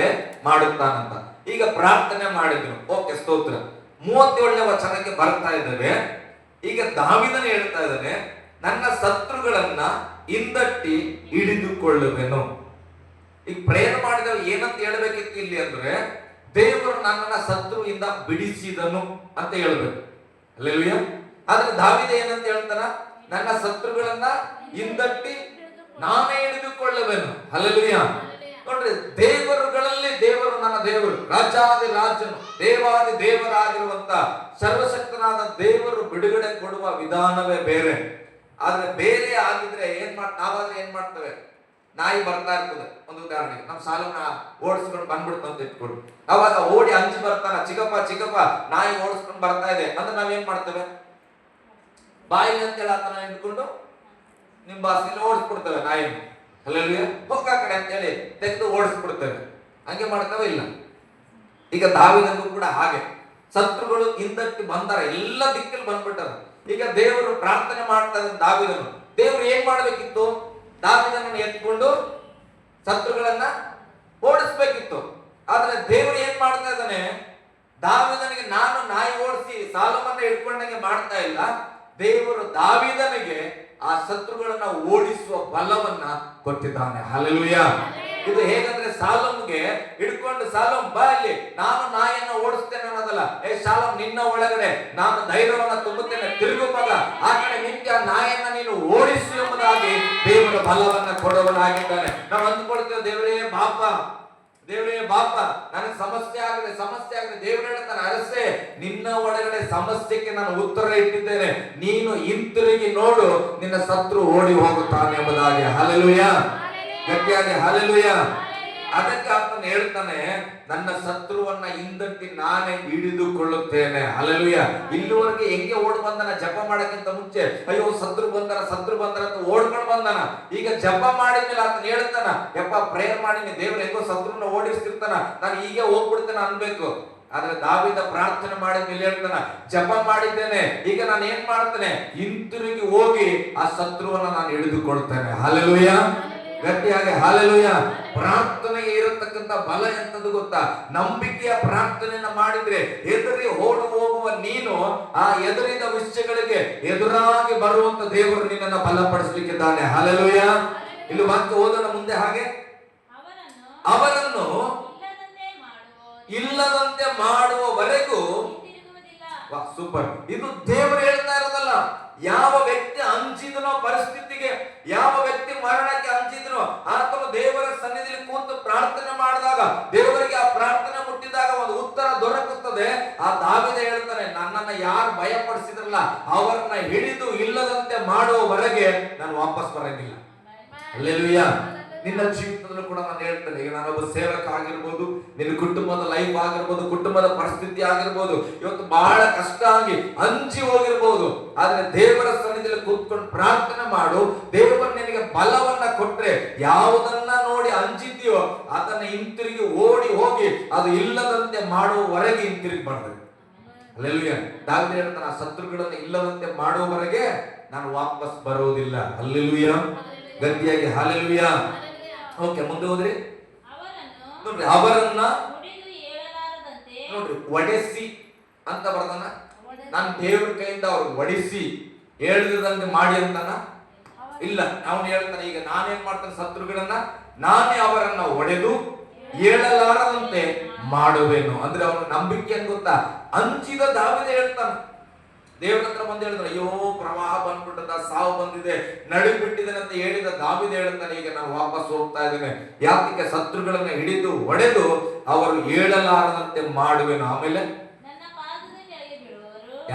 ಮಾಡುತ್ತಾನಂತ. ಈಗ ಪ್ರಾರ್ಥನೆ ಮಾಡಿದ್ರು, ಓಕೆ, ಸ್ತೋತ್ರ. 37ನೇ ವಚನಕ್ಕೆ ಬರ್ತಾ ಇದ್ದೇವೆ. ಈಗ ದಾವೀದನು ಹೇಳ್ತಾ ಇದ್ದಾನೆ, ನನ್ನ ಶತ್ರುಗಳನ್ನ ಹಿಂದಟ್ಟಿ ಹಿಡಿದುಕೊಳ್ಳುವೆನು. ಈಗ ಪ್ರೇಯರ್ ಮಾಡಿದವ ಏನಂತ ಹೇಳ್ಬೇಕಿತ್ತು ಇಲ್ಲಿ ಅಂದ್ರೆ, ದೇವರು ನನ್ನನ್ನ ಶತ್ರುವಿಂದ ಬಿಡಿಸಿದನು ಅಂತ ಹೇಳ್ಬೇಕು. ಹಲ್ಲೆಲೂಯ. ಆದ್ರೆ ದಾವೀದ ಏನಂತ ಹೇಳ್ತಾನ? ನನ್ನ ಶತ್ರುಗಳನ್ನ ಹಿಂದಟ್ಟಿ ನಾನೇ ಹಿಡಿದುಕೊಳ್ಳುವೆನು. ಹಲ್ಲೆಲೂಯ. ನೋಡ್ರಿ, ದೇವರುಗಳಲ್ಲಿ ದೇವರು ನನ್ನ ದೇವರು, ರಾಜಾದಿ ರಾಜನು, ದೇವಾದಿ ದೇವರಾಗಿರುವಂತ ಸರ್ವಶಕ್ತನಾದ ದೇವರು ಬಿಡುಗಡೆ ಕೊಡುವ ವಿಧಾನವೇ ಬೇರೆ. ಆದ್ರೆ ಬೇರೆ ಆಗಿದ್ರೆ ನಾವಾದ್ರೆ ಏನ್ ಮಾಡ್ತೇವೆ? ನಾಯಿ ಬರ್ತಾ ಇರ್ತದೆ, ಒಂದು ಉದಾಹರಣೆಗೆ ನಮ್ಮ ಸಾಲನ್ನ ಓಡಿಸ್ಕೊಂಡು ಬಂದ್ಬಿಡ್ತು ಅಂತ ಇಟ್ಕೊಂಡು, ಅವಾಗ ಓಡಿ ಅಂಜಿ ಬರ್ತಾನ, ಚಿಕ್ಕಪ್ಪ ನಾಯಿ ಓಡಿಸ್ಕೊಂಡು ಬರ್ತಾ ಇದೆ ಅಂದ್ರೆ ನಾವೇನ್ ಮಾಡ್ತೇವೆ? ಬಾಯಿ ಅಂತ ಹೇಳತನ ಇಟ್ಕೊಂಡು ನಿಮ್ ಭಾಷೆಯಲ್ಲಿ ಓಡಿಸ್ಬಿಡ್ತೇವೆ ನಾಯಿನ. ಅಲ್ಲಲ್ಲಿ ಹೋಗ ಕಡೆ ಅಂತ ಹೇಳಿ ತೆಗೆದು ಓಡಿಸ್ಬಿಡ್ತೇವೆ. ಹಂಗೆ ಮಾಡ್ತೇವೆ ಇಲ್ಲ? ಈಗ ದಾವೀದನಿಗೂ ಕೂಡ ಹಾಗೆ ಶತ್ರುಗಳು ಹಿಂದಟ್ಟಿ ಬಂದಾರ, ಎಲ್ಲ ದಿಕ್ಕಲ್ಲಿ ಬಂದ್ಬಿಟ್ಟಾರ. ಈಗ ದೇವರು ಪ್ರಾರ್ಥನೆ ಮಾಡ್ತಾ ಇದ್ದ ದಾವೀದನು, ದೇವರು ಏನ್ ಮಾಡ್ಬೇಕಿತ್ತು? ದಾವೀದನನ್ನು ಎತ್ಕೊಂಡು ಶತ್ರುಗಳನ್ನ ಓಡಿಸ್ಬೇಕಿತ್ತು. ಆದ್ರೆ ದೇವರು ಏನ್ ಮಾಡ್ತಾ ಇದ್ದಾನೆ? ದಾವೀದನಿಗೆ ನಾನು ನಾಯಿ ಓಡಿಸಿ ಸಾಲವನ್ನ ಇಟ್ಕೊಂಡಂಗೆ ಮಾಡ್ತಾ ಇಲ್ಲ. ದೇವರು ದಾವೀದನಿಗೆ ಆ ಶತ್ರುಗಳನ್ನ ಓಡಿಸುವ ಬಲವನ್ನ ಕೊಟ್ಟಿದ್ದಾನೆ. ಹಲ್ಲೆಲೂಯ. ಇದು ಹೇಗಂದ್ರೆ, ಸಾಲಮ್ಗೆ ಹಿಡ್ಕೊಂಡು ಸಾಲಂ ಬಾ ಇಲ್ಲಿ, ನಾನು ನಾಯಿಯನ್ನ ಓಡಿಸ್ತೇನೆ ಅನ್ನೋದಲ್ಲ. ಸಾಲಂ, ನಿನ್ನ ಒಳಗಡೆ ನಾನು ಧೈರ್ಯವನ್ನ ತುಂಬುತ್ತೇನೆ, ತಿರುಗು ಮಗ, ಆ ಕಡೆ ನಿಂತ ನಾಯಿಯನ್ನ ನೀನು ಓಡಿಸು ಎಂಬುದಾಗಿ ದೇವರ ಬಲವನ್ನ ಕೊಡುವನಾಗಿದ್ದಾನೆ. ನಾವು ಅಂದ್ಕೊಳ್ತೇವೆ, ದೇವರೇ ಬಾಪ ನನಗೆ ಸಮಸ್ಯೆ ಆಗಿದೆ. ದೇವರು ಹೇಳ್ತಾನೆ, ಅರಸೆ, ನಿನ್ನ ಒಳಗಡೆ ಸಮಸ್ಯೆಗೆ ನಾನು ಉತ್ತರ ಇಟ್ಟಿದ್ದೇನೆ, ನೀನು ಹಿಂತಿರುಗಿ ನೋಡು, ನಿನ್ನ ಶತ್ರು ಓಡಿ ಹೋಗುತ್ತಾನೆ ಎಂಬುದಾಗಿ. ಹಲ್ಲೆಲೂಯ. ಗಟ್ಟಿಯಾಗಿ ಹಲ್ಲೆಲೂಯ. ಅದಕ್ಕೆ ಆತನು ಹೇಳ್ತಾನೆ, ನನ್ನ ಶತ್ರುವನ್ನ ಹಿಂದಟ್ಟಿ ನಾನೇ ಹಿಡಿದುಕೊಳ್ಳುತ್ತೇನೆ. ಹಲ್ಲೆಲೂಯ. ಇಲ್ಲಿವರೆಗೆ ಹೆಂಗೆ ಓಡ್ ಬಂದನ? ಜಪ ಮಾಡಕ್ಕಿಂತ ಮುಂಚೆ ಅಯ್ಯೋ ಶತ್ರು ಬಂದನ ಅಂತ ಓಡ್ಕೊಂಡು ಬಂದನ. ಈಗ ಜಪ ಮಾಡಿದ್ಮೇಲೆ ಆತನ ಹೇಳ್ತಾನ, ಯಪ್ಪ ಪ್ರೇಯರ್ ಮಾಡಿನಿ, ದೇವ್ರ ಹೆಂಗೋ ಶತ್ರುನ ಓಡಿಸ್ತಿರ್ತಾನ, ನಾನು ಹೀಗೆ ಹೋಗ್ಬಿಡ್ತೇನೆ ಅನ್ಬೇಕು. ಆದ್ರೆ ದಾವೀದ ಪ್ರಾರ್ಥನೆ ಮಾಡಿದ ಮೇಲೆ ಹೇಳ್ತಾನ, ಜಪ ಮಾಡಿದ್ದೇನೆ, ಈಗ ನಾನು ಏನ್ ಮಾಡ್ತೇನೆ, ಹಿಂತಿರುಗಿ ಹೋಗಿ ಆ ಶತ್ರುವನ್ನ ನಾನು ಹಿಡಿದುಕೊಳ್ತೇನೆ. ಹಲ್ಲೆಲೂಯ, ಗಟ್ಟಿಯಾಗಿ ಹಲ್ಲೆಲೂಯ. ಪ್ರಾರ್ಥನೆಗೆ ಇರತಕ್ಕಂತ ಬಲ ಎಂತದ್ದು ಗೊತ್ತಾ? ನಂಬಿಕೆಯ ಪ್ರಾರ್ಥನೆಯನ್ನ ಮಾಡಿದ್ರೆ ಎದುರಿ ಓಡು ಹೋಗುವ ನೀನು ಆ ಎದುರಿದ ವಿಷಯಗಳಿಗೆ ಎದುರಾಗಿ ಬರುವಂತ ದೇವರು ನಿನ್ನನ್ನು ಬಲಪಡಿಸಲಿಕ್ಕಿದ್ದಾನೆ. ಹಲ್ಲೆಲೂಯ. ಇಲ್ಲಿ ಮತ್ತೆ ಓದೋಣ ಮುಂದೆ. ಹಾಗೆ ಅವರನ್ನು ಇಲ್ಲದಂತೆ ಮಾಡುವವರೆಗೂ, ಸೂಪರ್, ಇದು ದೇವರು ಹೇಳ್ತಾ ಇರೋದಲ್ಲ. ಯಾವ ವ್ಯಕ್ತಿ ಅಂಜಿದನೋ ಪರಿಸ್ಥಿತಿಗೆ, ಯಾವ ವ್ಯಕ್ತಿ ಮರಣಕ್ಕೆ ಅಂಜಿದನೋ, ಆತನು ದೇವರ ಸನ್ನಿಧಿಯಲ್ಲಿ ಕೂತು ಪ್ರಾರ್ಥನೆ ಮಾಡಿದಾಗ, ದೇವರಿಗೆ ಆ ಪ್ರಾರ್ಥನೆ ಮುಟ್ಟಿದಾಗ ಒಂದು ಉತ್ತರ ದೊರಕುತ್ತದೆ. ಆ ದಾವೀದ ಹೇಳ್ತಾನೆ, ನನ್ನನ್ನ ಯಾರು ಭಯಪಡಿಸಿದ್ರಲ್ಲ ಅವರನ್ನ ಹಿಡಿದು ಇಲ್ಲದಂತೆ ಮಾಡುವವರೆಗೆ ನಾನು ವಾಪಸ್ ಬರಂಗಿಲ್ಲ. ಹಲ್ಲೆಲೂಯ. ನಿನ್ನ ಜೀವಿತದಲ್ಲೂ ಕೂಡ ನಾನು ಹೇಳ್ತೇನೆ, ಈಗ ನಾನೊಬ್ಬ ಸೇವಕ ಆಗಿರ್ಬೋದು, ನಿನ್ನ ಕುಟುಂಬದ ಲೈಫ್ ಆಗಿರ್ಬೋದು, ಕುಟುಂಬದ ಪರಿಸ್ಥಿತಿ ಆಗಿರ್ಬೋದು, ಇವತ್ತು ಬಹಳ ಕಷ್ಟ ಆಗಿ ಅಂಜಿ ಹೋಗಿರ್ಬೋದು. ಆದ್ರೆ ದೇವರ ಸನ್ನಿಧಿಯಲ್ಲಿ ಕೂತ್ಕೊಂಡು ಪ್ರಾರ್ಥನೆ ಮಾಡು. ದೇವರು ನಿನಗೆ ಬಲವನ್ನ ಕೊಟ್ರೆ, ಯಾವುದನ್ನ ನೋಡಿ ಅಂಜಿದ್ಯೋ ಅದನ್ನ ಹಿಂತಿರುಗಿ ಓಡಿ ಹೋಗಿ ಅದು ಇಲ್ಲದಂತೆ ಮಾಡುವವರೆಗೆ ಹಿಂತಿರುಗಿ ಮಾಡ್ಬೇಕು. ಹಲ್ಲೆಲೂಯ. ದಾವೀದ ಹೇಳ್ತಾನೆ, ಆ ಶತ್ರುಗಳನ್ನು ಇಲ್ಲದಂತೆ ಮಾಡುವವರೆಗೆ ನಾನು ವಾಪಸ್ ಬರೋದಿಲ್ಲ. ಹಲ್ಲೆಲೂಯ, ಗಟ್ಟಿಯಾಗಿ ಹಲ್ಲೆಲೂಯ. ಓಕೆ, ಮುಂದೆ ಹೋದ್ರಿ. ನೋಡ್ರಿ, ಅವರನ್ನ ನೋಡ್ರಿ ಒಡೆಸಿ ಅಂತ ಬರ್ತಾನ. ನಾನು ದೇವ್ರ ಕೈಯಿಂದ ಅವ್ರು ಒಡಿಸಿ ಹೇಳಿದಂತೆ ಮಾಡಿ ಅಂತಾನ ಇಲ್ಲ. ಅವನು ಹೇಳ್ತಾನೆ, ಈಗ ನಾನೇನ್ ಮಾಡ್ತಾನೆ, ಶತ್ರುಗಳನ್ನ ನಾನೇ ಅವರನ್ನ ಒಡೆದು ಹೇಳಲಾರದಂತೆ ಮಾಡುವೆನು. ಅಂದ್ರೆ ಅವನ ನಂಬಿಕೆ ಏನ್ ಗೊತ್ತಾ? ಅಂಜಿದ ದಾವೀದ ಹೇಳ್ತಾನ, ದೇವರ ಹತ್ರ ಬಂದು ಹೇಳಿದ್ರೆ, ಅಯ್ಯೋ ಪ್ರವಾಹ ಬಂದ್ಬಿಟ್ಟದ, ಸಾವು ಬಂದಿದೆ, ನಡುಬಿಟ್ಟಿದ್ದೇನೆ ಅಂತ ಹೇಳಿದ ದಾವೀದ ಹೇಳ್ತಾನೆ, ಈಗ ನಾನು ವಾಪಸ್ ಹೋಗ್ತಾ ಇದ್ದೇನೆ. ಯಾಕೆ? ಶತ್ರುಗಳನ್ನ ಹಿಡಿದು ಒಡೆದು ಅವರು ಹೇಳಲಾರದಂತೆ ಮಾಡುವೆನು. ಆಮೇಲೆ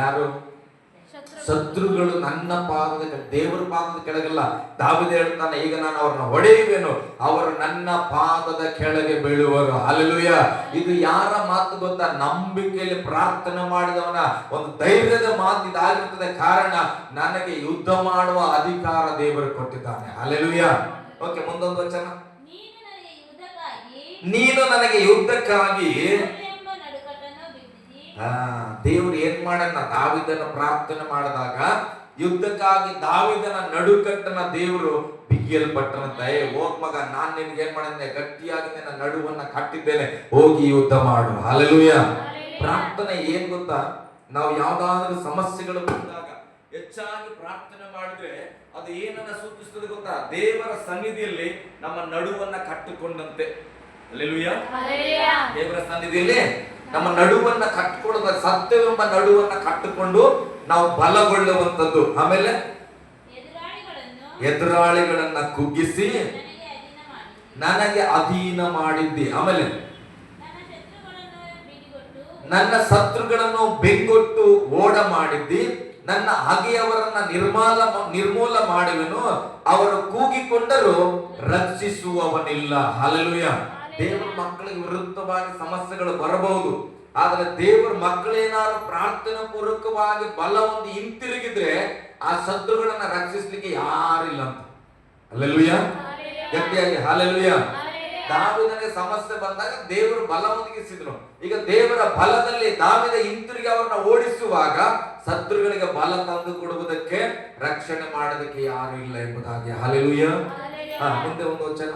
ಯಾರು? ಶತ್ರುಗಳು ನನ್ನ ಪಾದದ, ದೇವರ ಪಾದದ ಕೆಳಗಲ್ಲ. ದಾವೀದ ಹೇಳ್ತಾನೆ, ಈಗ ನಾನು ಅವ್ರನ್ನ ಹೊಡೆಯುವೆನು, ಅವರು ನನ್ನ ಪಾದದ ಕೆಳಗೆ ಬೀಳುವರು. ಹಲ್ಲೆಲೂಯ. ಇದು ಯಾರ ಮಾತು ಗೊತ್ತಾ? ನಂಬಿಕೆಯಲ್ಲಿ ಪ್ರಾರ್ಥನೆ ಮಾಡಿದವನ ಒಂದು ಧೈರ್ಯದ ಮಾತು ಇದಾಗಿರ್ತದೆ. ಕಾರಣ, ನನಗೆ ಯುದ್ಧ ಮಾಡುವ ಅಧಿಕಾರ ದೇವರು ಕೊಟ್ಟಿದ್ದಾನೆ. ಹಲ್ಲೆಲೂಯ. ಓಕೆ, ಮುಂದೊಂದು ವಚನ. ನೀನು ನನಗೆ ಯುದ್ಧಕ್ಕಾಗಿ ದೇವ್ರು ಏನ್ ಮಾಡನ್ನ, ದಾವೀದನ ಪ್ರಾರ್ಥನೆ ಮಾಡಿದಾಗ ಯುದ್ಧಕ್ಕಾಗಿ ದಾವೀದನ ನಡುಕಟ್ಟನ ದೇವರು ಬಿಗಿಯಲ್ಪಟ್ಟನಂತ. ಹೋಗ್ ಮಗ, ನಾನ್ ನಿನ್ಗೆ ಏನ್ ಮಾಡಿದ್ದೆ, ಗಟ್ಟಿಯಾಗಿ ನಿನ್ನ ನಡುವನ್ನ ಕಟ್ಟಿದ್ದೇನೆ, ಹೋಗಿ ಯುದ್ಧ ಮಾಡು. ಹಲ್ಲೆಲೂಯ. ಪ್ರಾರ್ಥನೆ ಏನ್ ಗೊತ್ತಾ? ನಾವು ಯಾವ್ದಾದ್ರೂ ಸಮಸ್ಯೆಗಳು ಬಂದಾಗ ಹೆಚ್ಚಾಗಿ ಪ್ರಾರ್ಥನೆ ಮಾಡಿದ್ರೆ ಅದು ಏನನ್ನ ಸೂಚಿಸ್ತದೆ ಗೊತ್ತಾ? ದೇವರ ಸನ್ನಿಧಿಯಲ್ಲಿ ನಮ್ಮ ನಡುವನ್ನ ಕಟ್ಟಿಕೊಂಡಂತೆ. ಹಲ್ಲೆಲೂಯ. ದೇವರ ಸನ್ನಿಧಿಯಲ್ಲಿ ನಮ್ಮ ನಡುವನ್ನ ಕಟ್ಟಿಕೊಳ್ಳುವ, ಸತ್ಯವೆಂಬ ನಡುವನ್ನ ಕಟ್ಟಿಕೊಂಡು ನಾವು ಬಲಗೊಳ್ಳುವಂಥದ್ದು. ಆಮೇಲೆ ಎದುರಾಳಿಗಳನ್ನ ಕುಗ್ಗಿಸಿ ನನಗೆ ಅಧೀನ ಮಾಡಿದ್ದಿ. ಆಮೇಲೆ ನನ್ನ ಶತ್ರುಗಳನ್ನು ಬೆಂಗೊಟ್ಟು ಓಡ ಮಾಡಿದ್ದಿ. ನನ್ನ ಹಗೆಯವರನ್ನ ನಿರ್ಮೂಲ ಮಾಡುವೆನು, ಅವರು ಕೂಗಿಕೊಂಡರೂ ರಕ್ಷಿಸುವವನಿಲ್ಲ. ಹಲ್ಲೆಲೂಯ. ದೇವರ ಮಕ್ಕಳಿಗೆ ವಿರುದ್ಧವಾಗಿ ಸಮಸ್ಯೆಗಳು ಬರಬಹುದು, ಆದ್ರೆ ದೇವರ ಮಕ್ಕಳೇನಾದ್ರು ಪ್ರಾರ್ಥನಾ ಪೂರ್ವಕವಾಗಿ ಬಲ ಒಂದು ಹಿಂತಿರುಗಿದ್ರೆ ಆ ಶತ್ರುಗಳನ್ನ ರಕ್ಷಿಸ್ಲಿಕ್ಕೆ ಯಾರಿಲ್ಲ ಅಂತ. ಹಲ್ಲೆಲೂಯ, ಗಟ್ಟಿಯಾಗಿ ಹಲ್ಲೆಲೂಯ. ದಾವೀದನಿಗೆ ಸಮಸ್ಯೆ ಬಂದಾಗ ದೇವರು ಬಲ ಒದಗಿಸಿದ್ರು. ಈಗ ದೇವರ ಬಲದಲ್ಲಿ ದಾವೀದ ಹಿಂತಿರುಗಿ ಅವರನ್ನ ಓಡಿಸುವಾಗ ಶತ್ರುಗಳಿಗೆ ಬಲ ತಂದು ಕೊಡುವುದಕ್ಕೆ, ರಕ್ಷಣೆ ಮಾಡೋದಕ್ಕೆ ಯಾರು ಇಲ್ಲ ಎಂಬುದಾಗಿ. ಹಲ್ಲೆಲೂಯ. ಮುಂದೆ ಒಂದು ವಚನ.